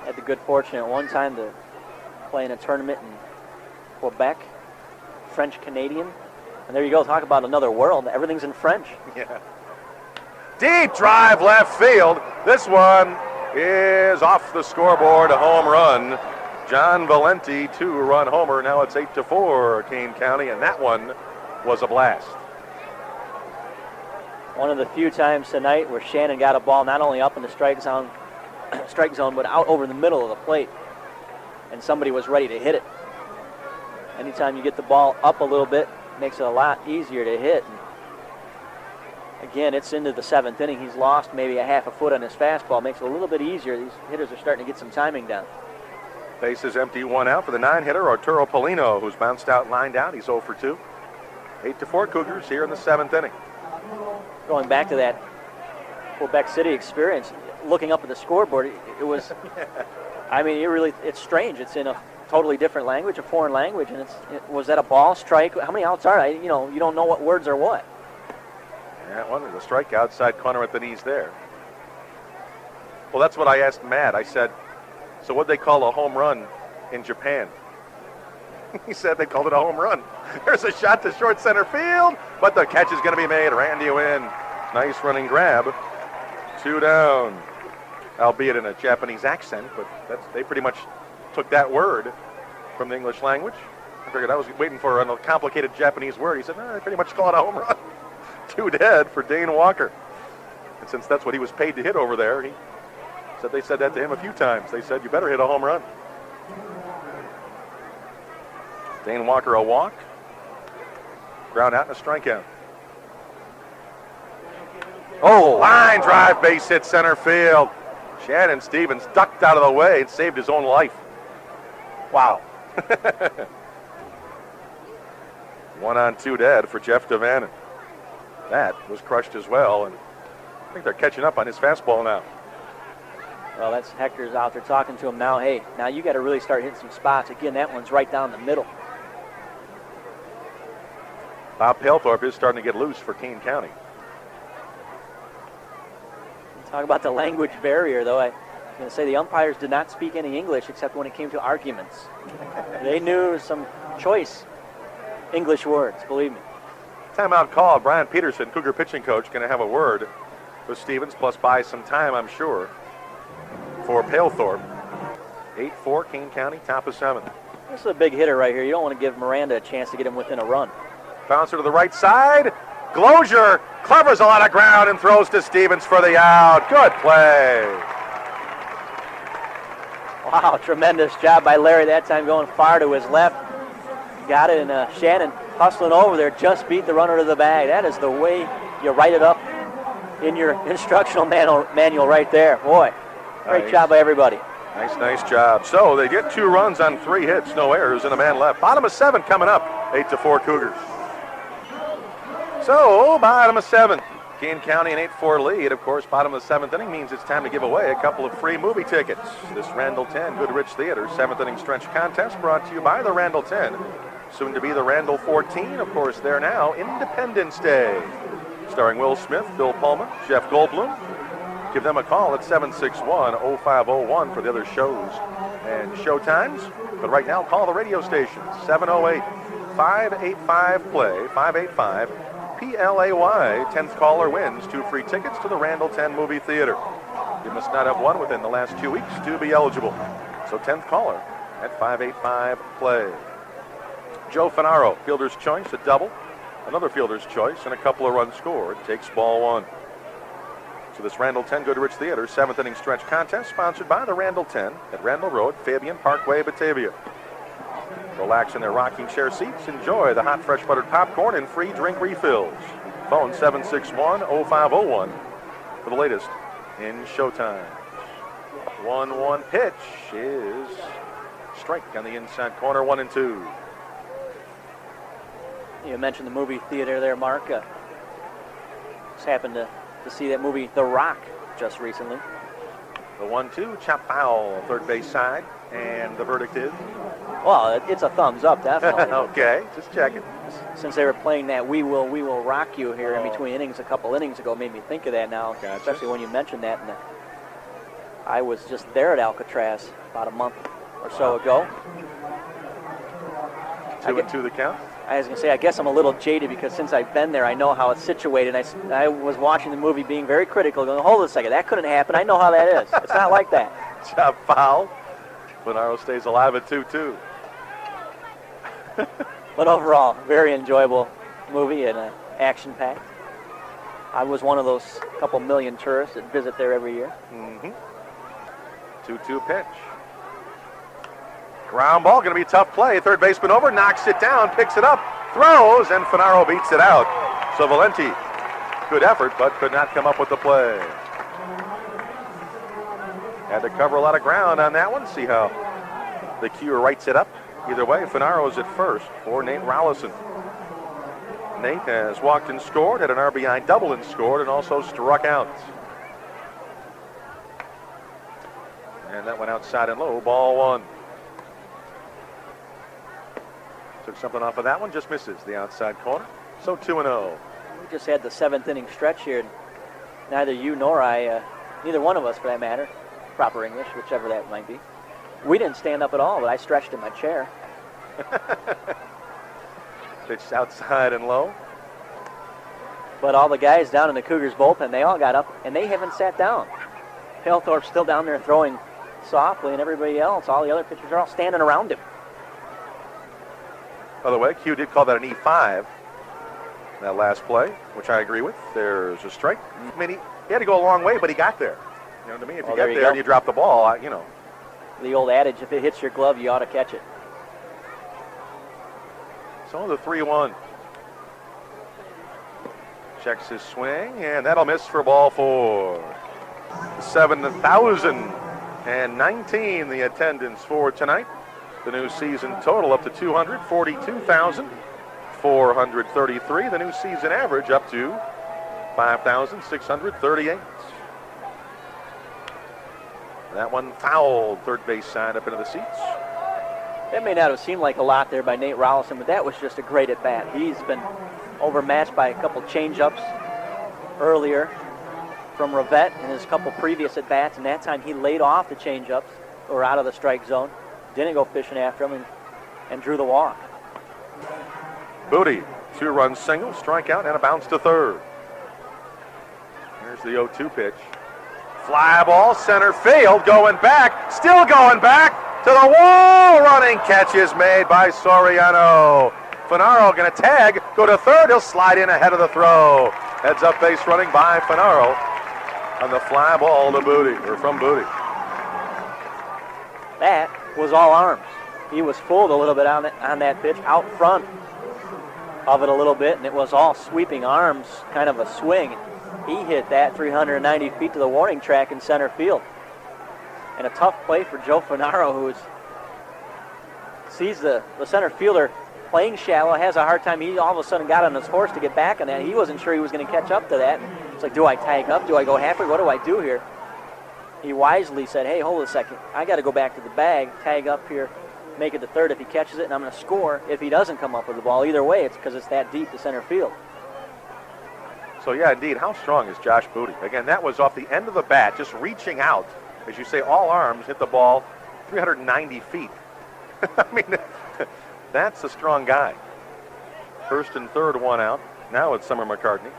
Had the good fortune at one time to play in a tournament in Quebec, French-Canadian. And there you go, talk about another world. Everything's in French. Yeah. Deep drive left field. This one is off the scoreboard, a home run. John Valenti, 2-run homer. Now it's 8-4 Kane County, and that one was a blast. One of the few times tonight where Shannon got a ball not only up in the strike zone, but out over the middle of the plate, and somebody was ready to hit it. Anytime you get the ball up a little bit, it makes it a lot easier to hit. And again, it's into the 7th inning. He's lost maybe a half a foot on his fastball. Makes it a little bit easier. These hitters are starting to get some timing down. Base is empty, 1 out for the 9-hitter, Arturo Polino, who's bounced out, lined out. He's 0 for 2. 8-4 Cougars here in the 7th inning. Going back to that Quebec City experience, looking up at the scoreboard, it was, I mean, it's strange. It's in a totally different language, a foreign language, and was that a ball, strike? How many outs are there? You know, you don't know what words are what. Yeah, one was a strike outside corner at the knees there. Well, that's what I asked Matt. I said, so what'd they call a home run in Japan? He said they called it a home run. There's a shot to short center field, but the catch is going to be made. Randy Wynn, nice running grab. 2 down, albeit in a Japanese accent, but they pretty much took that word from the English language. I figured I was waiting for a complicated Japanese word. He said, no, they pretty much call it a home run. 2 dead for Dane Walker. And since that's what he was paid to hit over there, he said they said that to him a few times. They said, you better hit a home run. Dane Walker a walk. Ground out and a strikeout. Oh, line drive, base hit center field. Shannon Stevens ducked out of the way and saved his own life. Wow. 1 on 2 dead for Jeff Devannon. That was crushed as well, and I think they're catching up on his fastball now. Well, that's Hector's out there talking to him now. Hey, now you got to really start hitting some spots. Again, that one's right down the middle. Bob Palethorpe is starting to get loose for Kane County. Talk about the language barrier, though. I was going to say the umpires did not speak any English except when it came to arguments. They knew some choice English words, believe me. Timeout call. Brian Peterson, Cougar pitching coach, going to have a word with Stevens, plus buy some time, I'm sure, for Palethorpe. 8-4, Kane County, top of 7th. This is a big hitter right here. You don't want to give Miranda a chance to get him within a run. Bouncer to the right side. Glozier covers a lot of ground and throws to Stevens for the out. Good play. Wow, tremendous job by Larry that time, going far to his left. Got it, and Shannon hustling over there just beat the runner to the bag. That is the way you write it up in your instructional manual right there. Boy, great job by everybody. Nice job. So they get 2 runs on 3 hits, no errors, and a man left. Bottom of 7 coming up, 8-4 Cougars. So, bottom of 7. Kane County an 8-4 lead. Of course, bottom of the 7th inning means it's time to give away a couple of free movie tickets. This Randall 10 Goodrich Theater 7th inning stretch contest brought to you by the Randall 10. Soon to be the Randall 14. Of course, they're now Independence Day. Starring Will Smith, Bill Pullman, Jeff Goldblum. Give them a call at 761-0501 for the other shows and showtimes. But right now, call the radio station, 708-585-PLAY, 585-PLAY. 10th caller wins 2 free tickets to the Randall 10 Movie Theater. You must not have won within the last 2 weeks to be eligible. So 10th caller at 585-PLAY. Joe Finaro, fielder's choice, a double. Another fielder's choice and a couple of runs scored. Takes ball 1. So this Randall 10 Goodrich Theater 7th inning stretch contest sponsored by the Randall 10 at Randall Road, Fabian Parkway, Batavia. Relax in their rocking chair seats. Enjoy the hot fresh buttered popcorn and free drink refills. Phone 761-0501 for the latest in showtime. 1-1 pitch is strike on the inside corner, 1-2. You mentioned the movie theater there, Mark. Just happened to see that movie The Rock just recently. The 1-2, chop foul, third base side, and the verdict is? Well, it's a thumbs up, definitely. Okay, just checking. Since they were playing that We Will Rock You here in between innings a couple innings ago, made me think of that now, Gotcha. Especially when you mentioned that. And I was just there at Alcatraz about a month or so ago. 2-2 the count. I was going to say, I guess I'm a little jaded because since I've been there, I know how it's situated. I was watching the movie being very critical, going, hold on a second, that couldn't happen. I know how that is. It's not like that. Chop foul. Finaro stays alive at 2-2. But overall, very enjoyable movie and action-packed. I was one of those couple million tourists that visit there every year. 2-2 pitch. Ground ball, going to be a tough play. Third baseman over, knocks it down, picks it up, throws, and Finaro beats it out. So Valenti, good effort, but could not come up with the play. Had to cover a lot of ground on that one. See how The Q writes it up. Either way, Finaro's at first for Nate Rollison. Nate has walked and scored, had an RBI double and scored, and also struck out. And that went outside and low, ball one. Took something off of that one, just misses the outside corner. So 2-0. We just had the 7th inning stretch here. And neither you nor I, neither one of us for that matter, proper English, whichever that might be, we didn't stand up at all, but I stretched in my chair. Pitched outside and low. But all the guys down in the Cougars bullpen, they all got up, and they haven't sat down. Halethorpe's still down there throwing softly, and everybody else, all the other pitchers are all standing around him. By the way, Q did call that an E5, that last play, which I agree with. There's a strike. I mean, he had to go a long way, but he got there. You know, to me, if you get there and you drop the ball, you know. The old adage, if it hits your glove, you ought to catch it. So the 3-1. Checks his swing, and that'll miss for ball four. 7,019 the attendance for tonight. The new season total up to 242,433. The new season average up to 5,638. That one fouled, third base side up into the seats. That may not have seemed like a lot there by Nate Rollison, but that was just a great at-bat. He's been overmatched by a couple change-ups earlier from Rivette in his couple previous at-bats, and that time he laid off the change-ups or out of the strike zone, didn't go fishing after him, and drew the walk. Booty, 2-run single, strikeout, and a bounce to third. Here's the 0-2 pitch. Fly ball, center field, going back, still going back to the wall. Running catch is made by Soriano. Finaro going to tag, go to third. He'll slide in ahead of the throw. Heads up base running by Finaro on the fly ball to Booty, or from Booty. That was all arms. He was fooled a little bit on that pitch, out front of it a little bit, and it was all sweeping arms, kind of a swing. He hit that 390 feet to the warning track in center field. And a tough play for Joe Finaro, who sees the center fielder playing shallow, has a hard time. He all of a sudden got on his horse to get back on that. He wasn't sure he was going to catch up to that. It's like, do I tag up? Do I go halfway? What do I do here? He wisely said, hey, hold a second. I got to go back to the bag, tag up here, make it to third if he catches it, and I'm going to score if he doesn't come up with the ball. Either way, it's because it's that deep to center field. So, yeah, indeed, how strong is Josh Booty? Again, that was off the end of the bat, just reaching out. As you say, all arms, hit the ball 390 feet. I mean, that's a strong guy. First and third, one out. Now it's Summer McCartney.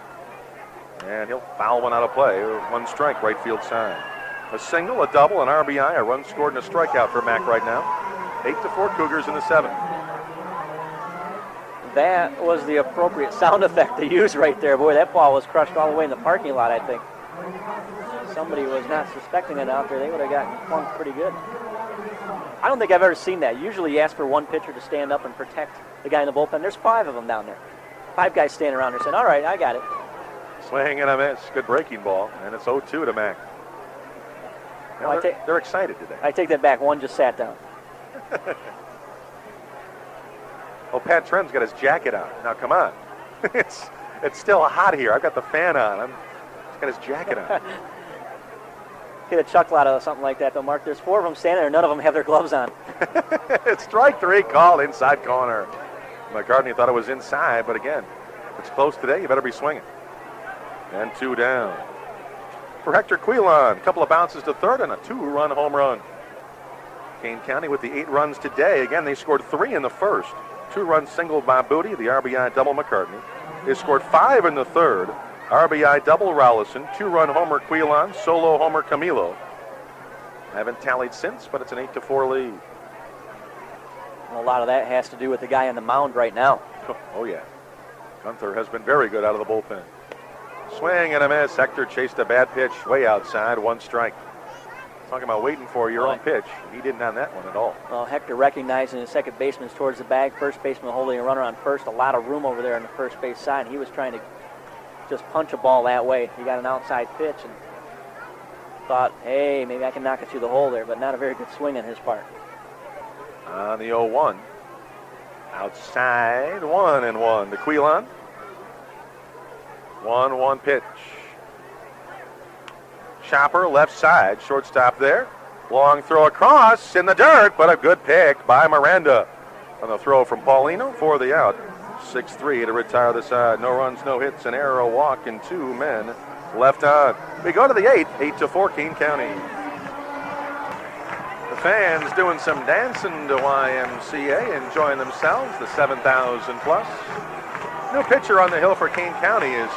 And he'll foul one out of play. One strike, right field side. A single, a double, an RBI, a run scored, and a strikeout for Mac right now. 8-4 Cougars in the seventh. That was the appropriate sound effect to use right there. Boy, that ball was crushed all the way in the parking lot, I think. Somebody was not suspecting it out there. They would have gotten plunked pretty good. I don't think I've ever seen that. Usually you ask for one pitcher to stand up and protect the guy in the bullpen. There's 5 of them down there. 5 guys standing around there saying, all right, I got it. Swing and a miss. Good breaking ball. And it's 0-2 to Mac. Well, they're excited today. I take that back. One just sat down. Oh, Pat Trent's got his jacket on. Now, come on. It's still hot here. I've got the fan on. He's got his jacket on. Get a chuckle out of something like that, though, Mark. There's 4 of them standing there. None of them have their gloves on. It's strike 3 called inside corner. McCartney thought it was inside, but again, if it's close today, you better be swinging. And 2 down. For Hector Quilon, a couple of bounces to third and a 2-run home run. Kane County with the 8 runs today. Again, they scored 3 in the first. 2-run single by Booty, the RBI double McCartney. They scored 5 in the third. RBI double Rollison, 2-run homer Quilon, solo homer Camilo. Haven't tallied since, but it's an 8-4 lead. Well, a lot of that has to do with the guy on the mound right now. Oh, yeah. Gunther has been very good out of the bullpen. Swing and a miss. Hector chased a bad pitch way outside, 1 strike. Talking about waiting for your own pitch. He didn't on that one at all. Well, Hector recognizing the second baseman's towards the bag, first baseman holding a runner on first, a lot of room over there on the first base side. He was trying to just punch a ball that way. He got an outside pitch and thought, hey, maybe I can knock it through the hole there, but not a very good swing on his part. on the 0-1. Outside, 1-1 to Quilon. 1-1 pitch. Chopper left side, shortstop there. Long throw across in the dirt, but a good pick by Miranda on the throw from Paulino for the out. 6-3 to retire the side. No runs, no hits, an error, a walk, and 2 men left on. We go to the 8th, 8-4 Kane County. The fans doing some dancing to YMCA, enjoying themselves, the 7,000 plus. New pitcher on the hill for Kane County is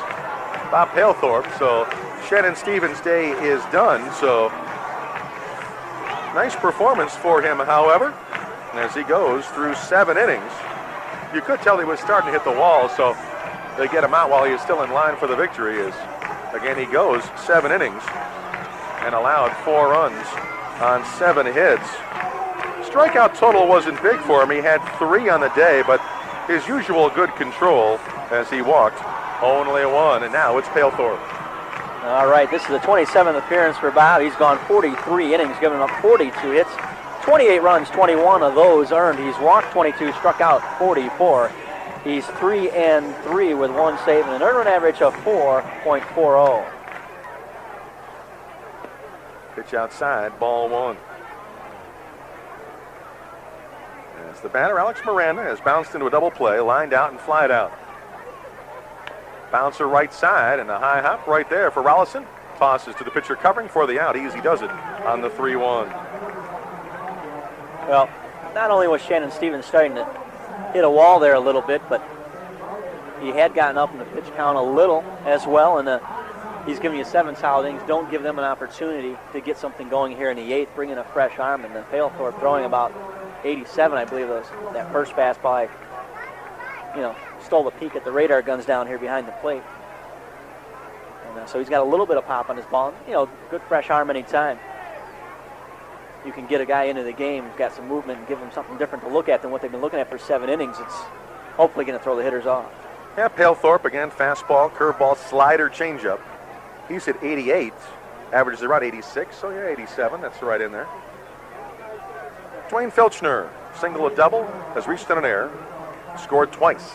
Bob Palethorpe, so Shannon Stevens' day is done, so nice performance for him, however, as he goes through 7 innings. You could tell he was starting to hit the wall, so they get him out while he is still in line for the victory. As again, he goes 7 innings and allowed 4 runs on 7 hits. Strikeout total wasn't big for him. He had 3 on the day, but his usual good control as he walked only 1, and now it's Palethorpe. All right, this is the 27th appearance for Bob. He's gone 43 innings, giving up 42 hits, 28 runs, 21 of those earned. He's walked 22, struck out 44. He's 3-3 with 1 save and an earned run average of 4.40. Pitch outside, ball 1. As the batter, Alex Miranda, has bounced into a double play, lined out and flied out. Bouncer right side and a high hop right there for Rollison. Tosses to the pitcher covering for the out. Easy does it on the 3-1. Well, not only was Shannon Stevens starting to hit a wall there a little bit, but he had gotten up in the pitch count a little as well, and he's giving you 7 solid innings. Don't give them an opportunity to get something going here in the 8th, bring in a fresh arm, and then Palethorpe throwing about 87, I believe, that first fastball, stole the peek at the radar guns down here behind the plate. And so he's got a little bit of pop on his ball. Good fresh arm anytime. You can get a guy into the game who's got some movement and give him something different to look at than what they've been looking at for 7 innings. It's hopefully going to throw the hitters off. Yeah, Palethorpe again, fastball, curveball, slider, changeup. He's hit 88, averages around 86, so yeah, 87, that's right in there. Dwayne Filchner, single or double, has reached on an error, scored twice.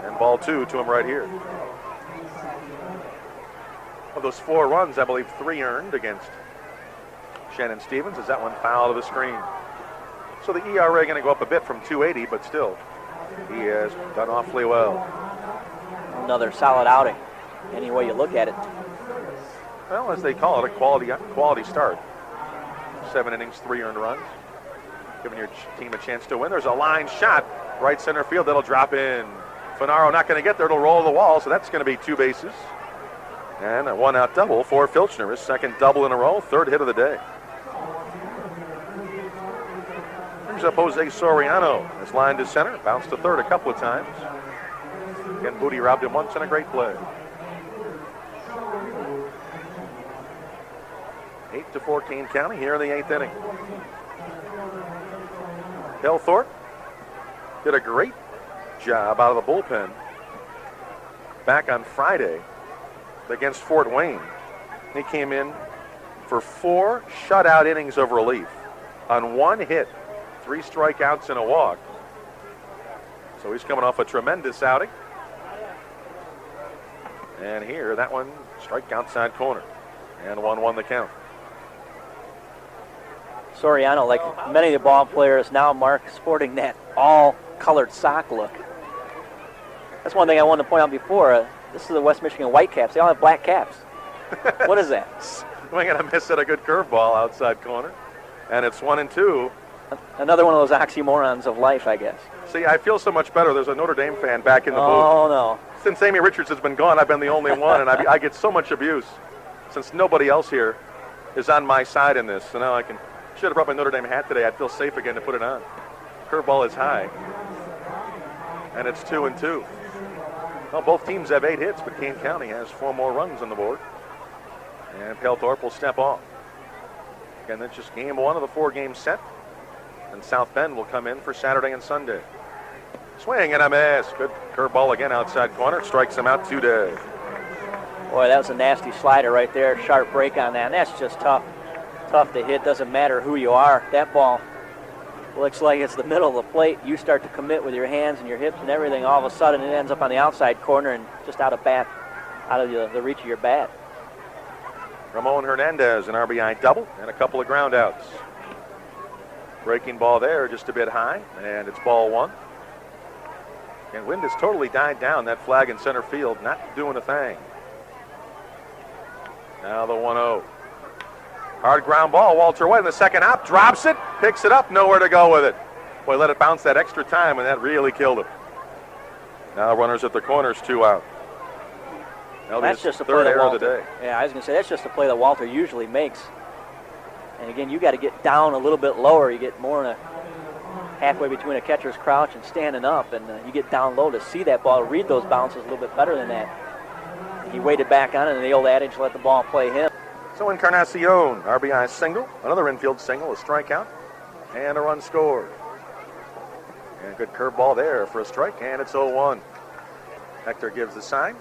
And ball 2 to him right here. Of those 4 runs, I believe 3 earned against Shannon Stevens, as that one foul to the screen. So the ERA going to go up a bit from 280, but still, he has done awfully well. Another solid outing, any way you look at it. Well, as they call it, a quality start. 7 innings, 3 earned runs, giving your team a chance to win. There's a line shot, right center field, that'll drop in. Finaro not going to get there, it'll roll the wall, so that's going to be 2 bases. And a 1-out double for Filchner, his 2nd double in a row, 3rd hit of the day. Brings up Jose Soriano, has lined to center, bounced to 3rd a couple of times. Again, Booty robbed him once in a great play. 8-4 Kane County here in the 8th inning. Palethorpe did a great job out of the bullpen back on Friday against Fort Wayne. He came in for 4 shutout innings of relief on 1 hit, 3 strikeouts and a walk. So he's coming off a tremendous outing. And here, that one, strike outside corner. And 1-1 the count. Soriano, like many of the ball players now, Mark, sporting that all-colored sock look. That's one thing I wanted to point out before. This is the West Michigan Whitecaps. They all have black caps. What is that? We're going to miss it, a good curveball outside corner. And it's 1-2. Another one of those oxymorons of life, I guess. See, I feel so much better. There's a Notre Dame fan back in the booth. Oh, no. Since Amy Richards has been gone, I've been the only one, and I get so much abuse since nobody else here is on my side in this. So now I should have brought my Notre Dame hat today. I'd feel safe again to put it on. Curveball is high. And it's 2-2. Well, both teams have 8 hits, but Kane County has 4 more runs on the board. And Palethorpe will step off. Again, that's just game 1 of the 4-game set. And South Bend will come in for Saturday and Sunday. Swing and a miss. Good curveball again outside corner. Strikes him out 2 days. Boy, that was a nasty slider right there. Sharp break on that. And that's just tough. Tough to hit. Doesn't matter who you are. That ball Looks like it's the middle of the plate. You start to commit with your hands and your hips and everything. All of a sudden, it ends up on the outside corner and just out of the reach of your bat. Ramon Hernandez, an RBI double and a couple of ground outs. Breaking ball there, just a bit high, and it's ball one. And wind has totally died down. That flag in center field, not doing a thing. Now the 1-0. Hard ground ball. Walter White in the second hop, drops it, picks it up, nowhere to go with it. Boy, let it bounce that extra time, and that really killed him. Now runners at the corners, 2 out. That's just a play that Walter. Yeah, I was going to say that's just a play that Walter usually makes. And again, you got to get down a little bit lower. You get more in a halfway between a catcher's crouch and standing up, and you get down low to see that ball, read those bounces a little bit better than that. He waited back on it, and the old adage, let the ball play him. So Encarnacion, RBI single, another infield single, a strikeout, and a run scored. And a good curveball there for a strike, and it's 0-1. Hector gives the sign.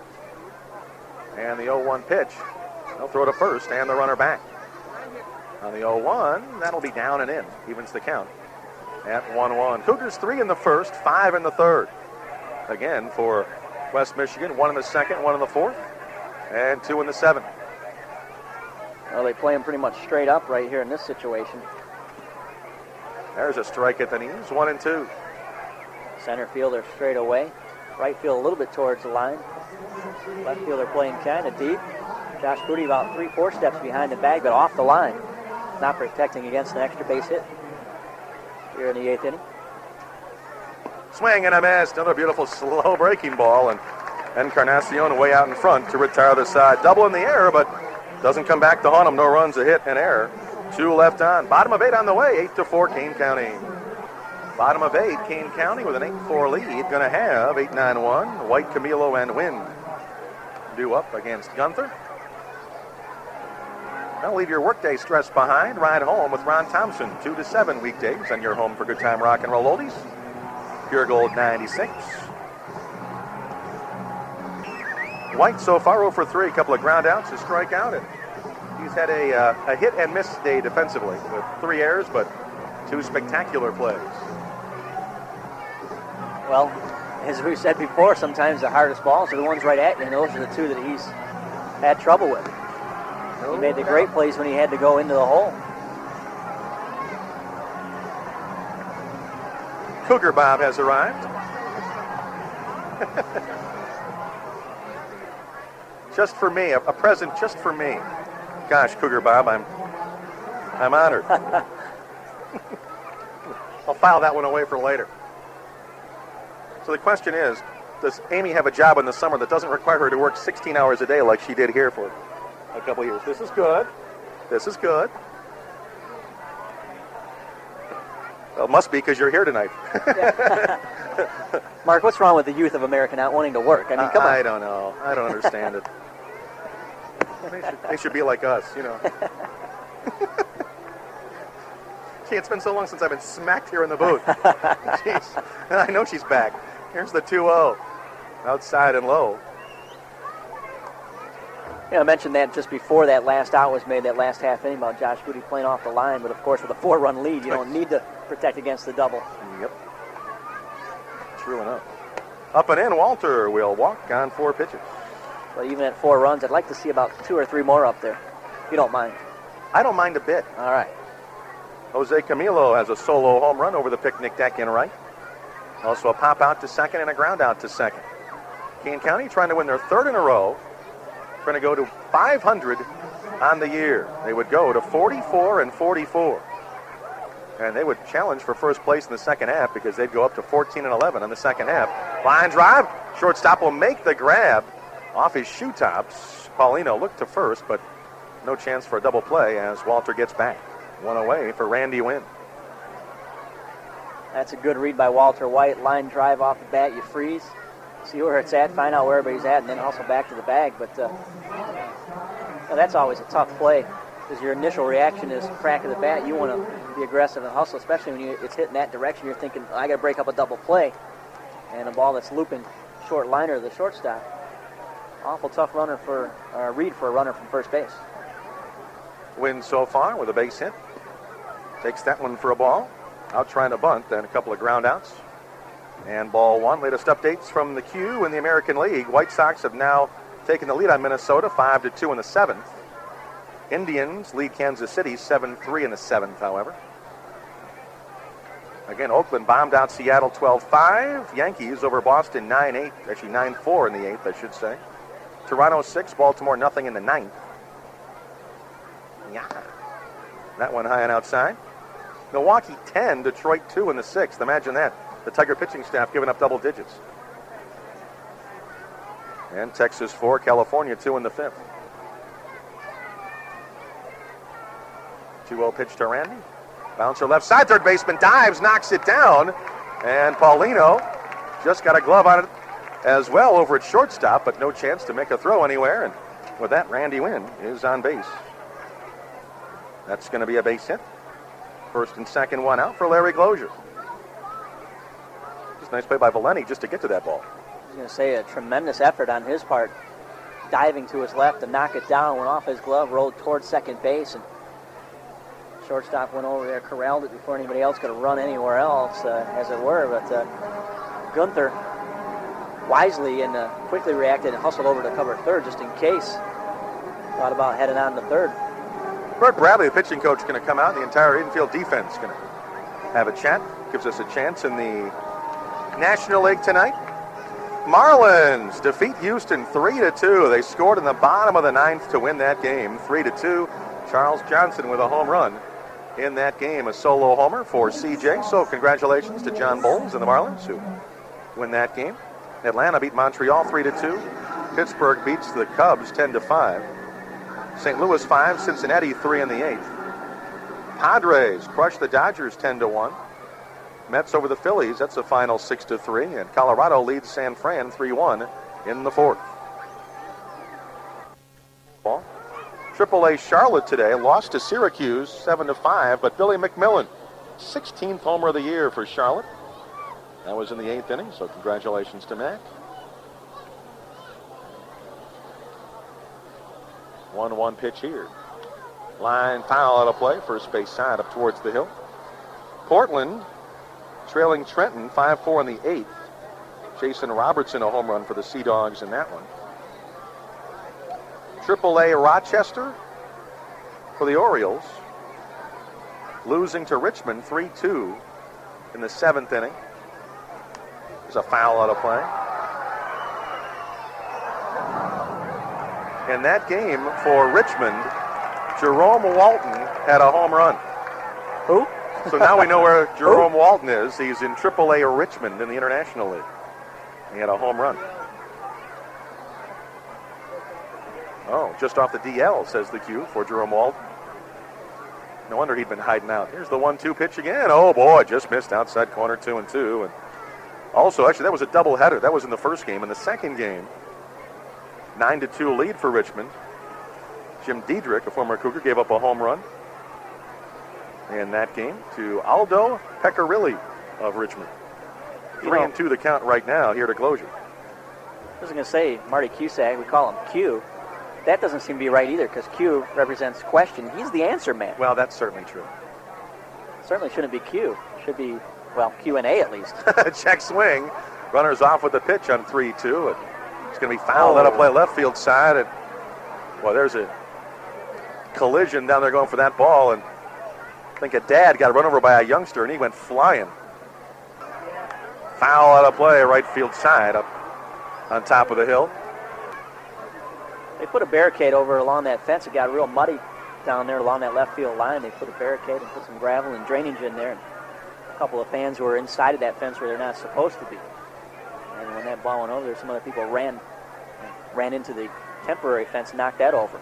And the 0-1 pitch. They'll throw to first and the runner back. On the 0-1, that'll be down and in. Evens the count at 1-1. Cougars 3 in the first, 5 in the third. Again for West Michigan, 1 in the second, 1 in the fourth, and 2 in the seventh. Well, they play him pretty much straight up right here in this situation. There's a strike at the knees, 1-2. Center fielder straight away. Right field a little bit towards the line. Left fielder playing kind of deep. Josh Booty about 3-4 steps behind the bag, but off the line. Not protecting against an extra base hit here in the 8th inning. Swing and a miss. Another beautiful slow breaking ball, and Encarnacion way out in front to retire the side. Double in the air, but doesn't come back to haunt him. No runs, a hit, and error. 2 left on. Bottom of 8 on the way. 8-4 Kane County. Bottom of 8, Kane County with an 8-4 lead. Going to have 8-9-1. White, Camilo, and Wind due up against Gunther. Don't leave your workday stress behind. Ride home with Ron Thompson, 2 to 7 weekdays, and you're home for good time rock and roll oldies. Pure Gold 96. White so far 0 for 3, a couple of ground outs, a strikeout, and he's had a hit and miss day defensively with 3 errors, but 2 spectacular plays. Well, as we said before, sometimes the hardest balls are the ones right at you, and those are the 2 that he's had trouble with. He made the great plays when he had to go into the hole. Cougar Bob has arrived. Just for me, a present just for me. Gosh, Cougar Bob, I'm honored. I'll file that one away for later. So the question is, does Amy have a job in the summer that doesn't require her to work 16 hours a day like she did here for a couple of years? This is good. This is good. Well, it must be because you're here tonight. Mark, what's wrong with the youth of America not wanting to work? I mean, come on. I don't know. I don't understand it. They should be like us, you know. Gee, it's been so long since I've been smacked here in the booth. Jeez. I know she's back. Here's the 2-0. Outside and low. Yeah, I mentioned that just before that last out was made, that last half inning, about Josh Booty playing off the line. But, of course, with a 4-run lead, you don't need to protect against the double. Yep. True enough. Up and in, Walter will walk on 4 pitches. Well, even at 4 runs, I'd like to see about 2 or 3 more up there, if you don't mind. I don't mind a bit. All right. Jose Camilo has a solo home run over the picnic deck in right. Also a pop out to second and a ground out to second. Kane County trying to win their 3rd in a row. Trying to go to 500 on the year. They would go to 44-44. And they would challenge for first place in the second half because they'd go up to 14-11 in the second half. Line drive. Shortstop will make the grab off his shoe tops. Paulino looked to first, but no chance for a double play as Walter gets back. 1 away for Randy Wynn. That's a good read by Walter White. Line drive off the bat, you freeze, see where it's at, find out where everybody's at, and then also back to the bag. But well, that's always a tough play because your initial reaction is crack of the bat. You want to be aggressive and hustle, especially when it's hitting that direction. You're thinking, I got to break up a double play. And a ball that's looping short liner to the shortstop. Awful tough read for a runner from first base. Win so far with a base hit. Takes that one for a ball. out trying to bunt, then a couple of ground outs. And ball one. Latest updates from the Q in the American League. White Sox have now taken the lead on Minnesota, 5-2 in the 7th. Indians lead Kansas City 7-3 in the 7th, however. Again, Oakland bombed out Seattle 12-5. Yankees over Boston 9-8, actually 9-4 in the 8th, I should say. Toronto 6, Baltimore nothing in the 9th. Yeah. That one high and outside. Milwaukee 10, Detroit 2 in the 6th. Imagine that. The Tiger pitching staff giving up double digits. And Texas 4, California 2 in the 5th. 2-0 pitch to Randy. Bouncer left side, third baseman dives, knocks it down. And Paulino just got a glove on it as well over at shortstop, but no chance to make a throw anywhere. And with that, Randy Wynn is on base. That's going to be a base hit. First and second one out for Larry Glozier. Just a nice play by Valenti just to get to that ball. I was going to say a tremendous effort on his part, diving to his left to knock it down, went off his glove, rolled towards second base, and shortstop went over there, corralled it before anybody else could run anywhere else, as it were. But Gunther wisely and quickly reacted and hustled over to cover third just in case. Thought about heading on to third. Bert Bradley, the pitching coach, going to come out. The entire infield defense going to have a chat. Gives us a chance in the National League tonight. Marlins defeat Houston 3-2. They scored in the bottom of the 9th to win that game, 3-2. Charles Johnson with a home run in that game, a solo homer for CJ. So congratulations to John Bowles and the Marlins who win that game. Atlanta beat Montreal 3-2. Pittsburgh beats the Cubs 10-5. St. Louis 5, Cincinnati 3 in the 8th. Padres crushed the Dodgers 10-1. Mets over the Phillies, that's the final 6-3. And Colorado leads San Fran 3-1 in the 4th. Ball. AAA Charlotte today lost to Syracuse 7-5, but Billy McMillan, 16th homer of the year for Charlotte. That was in the 8th inning, so congratulations to Mac. 1-1 pitch here. Line foul out of play, first base side up towards the hill. Portland trailing Trenton 5-4 in the 8th. Jason Robertson a home run for the Sea Dogs in that one. AAA Rochester for the Orioles, losing to Richmond 3-2 in the 7th inning. There's a foul out of play. In that game for Richmond, Jerome Walton had a home run. Who? So now we know where Jerome Walton is. He's in AAA Richmond in the International League. He had a home run. Oh, just off the DL, says the Q for Jerome Walton. No wonder he'd been hiding out. Here's the 1-2 pitch again. Oh, boy, just missed outside corner 2-2. And also, actually, that was a doubleheader. That was in the first game. In the second game, 9-2 lead for Richmond. Jim Diedrich, a former Cougar, gave up a home run in that game to Aldo Pecorilli of Richmond. 3-2 the count right now here to Glozier. I was going to say, Marty Cusack, we call him Q. That doesn't seem to be right either, because Q represents question. He's the answer man. Well, that's certainly true. Certainly shouldn't be Q. Should be, well, Q&A at least. Check swing. Runners off with the pitch on 3-2. It's going to be fouled out of play left field side. And, well, there's a collision down there going for that ball. And I think a dad got run over by a youngster, and he went flying. Foul out of play, right field side up on top of the hill. They put a barricade over along that fence. It got real muddy down there along that left field line. They put a barricade and put some gravel and drainage in there. And a couple of fans were inside of that fence where they're not supposed to be. And when that ball went over there, some other people ran into the temporary fence and knocked that over.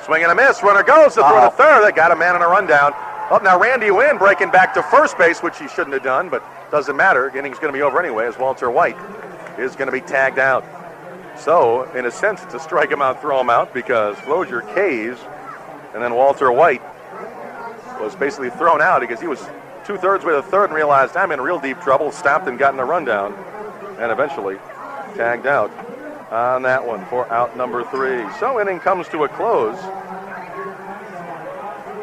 Swing and a miss. Runner goes to throw to third. They got a man on a rundown. Up now, Randy Wynn breaking back to first base, which he shouldn't have done, but doesn't matter. Inning's going to be over anyway, as Walter White is going to be tagged out. So, in a sense, it's a strike him out, throw him out, because Glozier K's, and then Walter White was basically thrown out because he was 2/3 way to third and realized I'm in real deep trouble, stopped and gotten a rundown, and eventually tagged out on that one for out number 3. So, inning comes to a close.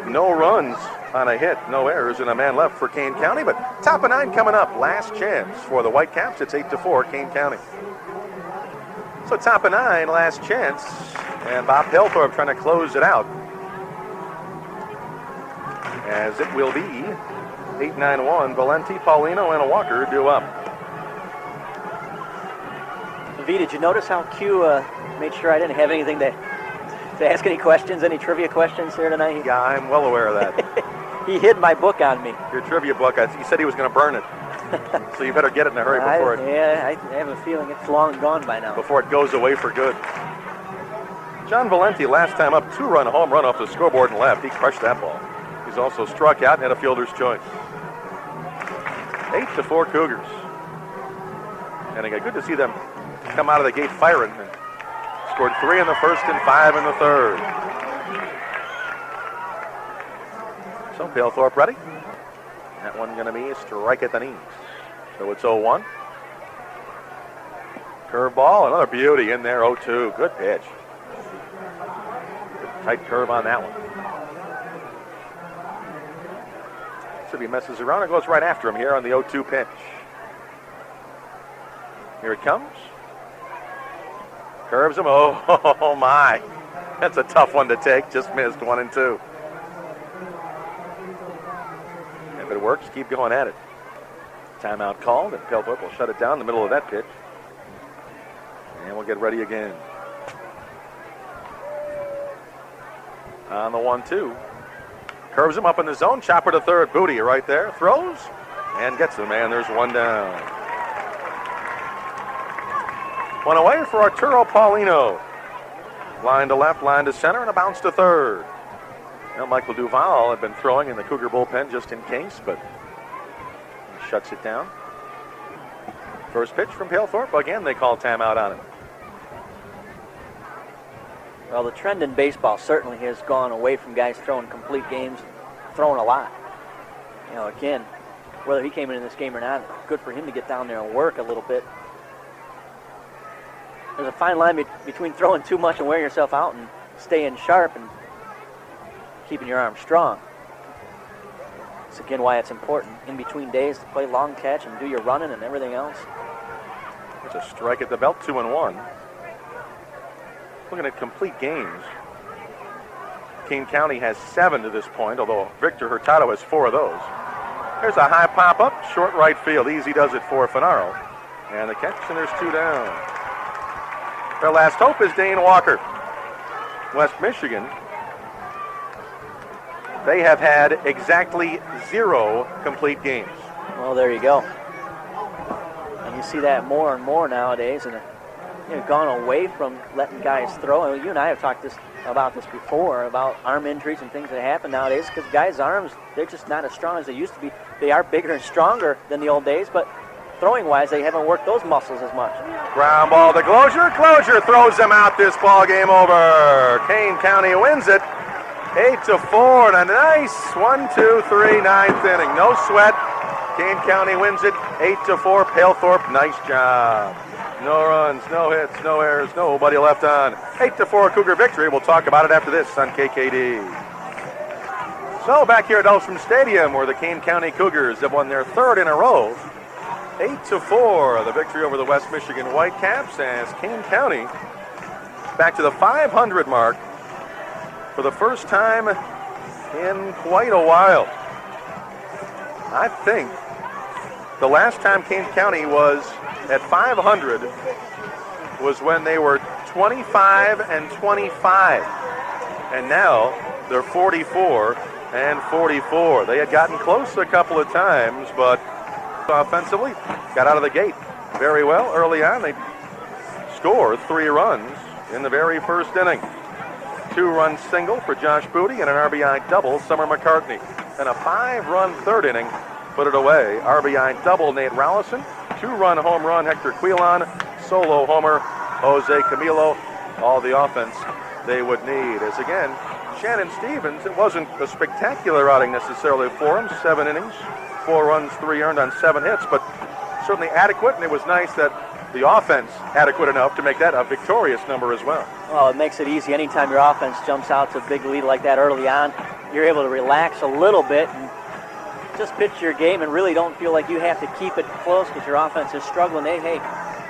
No runs on a hit, no errors, and a man left for Kane County. But top of 9 coming up. Last chance for the Whitecaps. It's 8-4, Kane County. So top of 9, last chance. And Bob Pelthorpe trying to close it out. As it will be 8-9-1. Valenti, Paulino, and a Walker due up. V, did you notice how Q made sure I didn't have anything to ask any questions, any trivia questions here tonight? Yeah, I'm well aware of that. He hid my book on me. Your trivia book, he said he was going to burn it. So you better get it in a hurry before I have a feeling it's long gone by now. Before it goes away for good. John Valenti, last time up, 2-run home run off the scoreboard and left. He crushed that ball. He's also struck out and had a fielder's choice. 8-4 Cougars. And again, good to see them come out of the gate firing. And scored 3 in the first and 5 in the third. So Pelthorpe ready. That one going to be a strike at the knees. So it's 0-1. Curveball, another beauty in there, 0-2. Good pitch. Good tight curve on that one. He messes around and goes right after him here on the 0-2 pitch. Here it comes. Curves him. Oh my. That's a tough one to take. Just missed 1 and 2. If it works, keep going at it. Timeout called, and Pelthorpe will shut it down in the middle of that pitch. And we'll get ready again. On the 1-2. Curves him up in the zone. Chopper to third. Booty right there. Throws and gets him. And there's 1 down. 1 away for Arturo Paulino. Line to left, line to center, and a bounce to third. Now Michael Duval had been throwing in the Cougar bullpen just in case, but he shuts it down. First pitch from Pelthorpe. Again, they call timeout on him. Well, the trend in baseball certainly has gone away from guys throwing complete games, throwing a lot. You know, again, whether he came in this game or not, good for him to get down there and work a little bit. There's a fine line between throwing too much and wearing yourself out and staying sharp and keeping your arm strong. That's again why it's important in between days to play long catch and do your running and everything else. There's a strike at the belt, 2-1. Looking at complete games, Kane County has 7 to this point, although Victor Hurtado has 4 of those. There's a high pop-up, short right field. Easy does it for Finaro. And the catch, and there's 2 down. Their last hope is Dane Walker. West Michigan, they have had exactly 0 complete games. Well, there you go. And you see that more and more nowadays, and gone away from letting guys throw. You and I have talked about this before, about arm injuries and things that happen nowadays, because guys' arms, they're just not as strong as they used to be. They are bigger and stronger than the old days, but throwing-wise, they haven't worked those muscles as much. Ground ball to Closure. Closure throws them out. This ball game over. Kane County wins it 8-4, and a nice 1-2-3 9th inning. No sweat. Kane County wins it 8-4. Pelthorpe, nice job. No runs, no hits, no errors, nobody left on. 8-4 Cougar victory. We'll talk about it after this on KKD. So back here at Elfstrom Stadium, where the Kane County Cougars have won their 3rd in a row. 8-4, the victory over the West Michigan Whitecaps, as Kane County back to the 500 mark for the first time in quite a while. I think the last time Kane County was at 500 was when they were 25-25, and now they're 44-44. They had gotten close a couple of times, but offensively got out of the gate very well early on. They scored 3 runs in the very first inning. 2-run single for Josh Booty and an RBI double, Summer McCartney. And a 5-run third inning put it away. RBI double, Nate Rallison. 2-run home run, Hector Quilon. Solo homer, Jose Camilo. All the offense they would need. As again, Shannon Stevens, it wasn't a spectacular outing necessarily for him. 7 innings, 4 runs, 3 earned on 7 hits, but certainly adequate. And it was nice that the offense adequate enough to make that a victorious number as well. Well, it makes it easy. Anytime your offense jumps out to a big lead like that early on, you're able to relax a little bit and just pitch your game and really don't feel like you have to keep it close because your offense is struggling. Hey,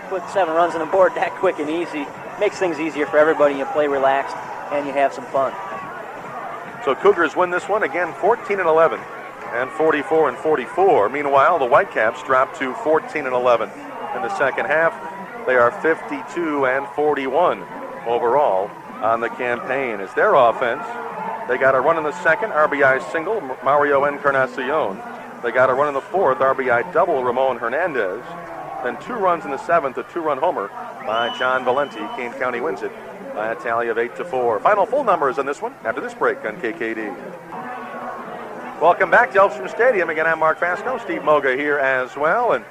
put 7 runs on the board that quick and easy. Makes things easier for everybody. You play relaxed and you have some fun. So Cougars win this one again, 14-11 and 44-44. Meanwhile, the Whitecaps drop to 14-11 in the second half. They are 52-41 overall on the campaign. As their offense, they got a run in the second, RBI single, Mario Encarnacion. They got a run in the fourth, RBI double, Ramon Hernandez. Then 2 runs in the seventh, a 2-run homer by John Valenti. Kane County wins it by a tally of 8-4. Final full numbers on this one after this break on KKD. Welcome back to Elfstrom Stadium. Again, I'm Mark Fasco. Steve Moga here as well. And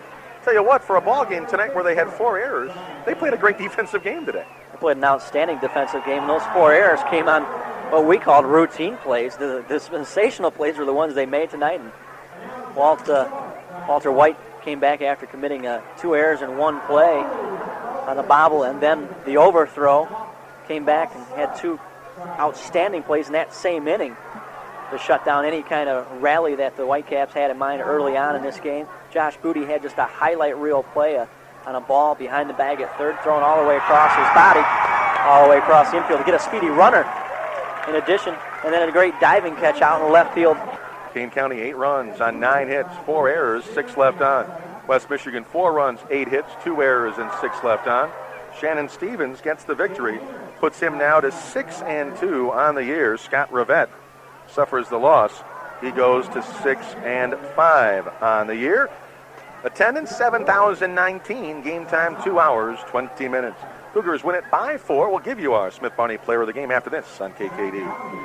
tell you what, for a ball game tonight where they had 4 errors, they played a great defensive game today. They played an outstanding defensive game, and those 4 errors came on what we called routine plays. The sensational plays were the ones they made tonight. And Walter White came back after committing 2 errors in 1 play on the bobble, and then the overthrow. Came back and had 2 outstanding plays in that same inning to shut down any kind of rally that the Whitecaps had in mind early on in this game. Josh Booty had just a highlight reel play on a ball behind the bag at third, thrown all the way across his body, all the way across the infield to get a speedy runner in addition, and then a great diving catch out in the left field. Kane County 8 runs on 9 hits, 4 errors, 6 left on. West Michigan 4 runs, 8 hits, 2 errors, and 6 left on. Shannon Stevens gets the victory, puts him now to 6-2 on the year. Scott Rivette suffers the loss. He goes to 6-5 on the year. Attendance 7,019. Game time 2 hours 20 minutes. Cougars win it by 4. We'll give you our Smith Barney Player of the Game after this on KKD.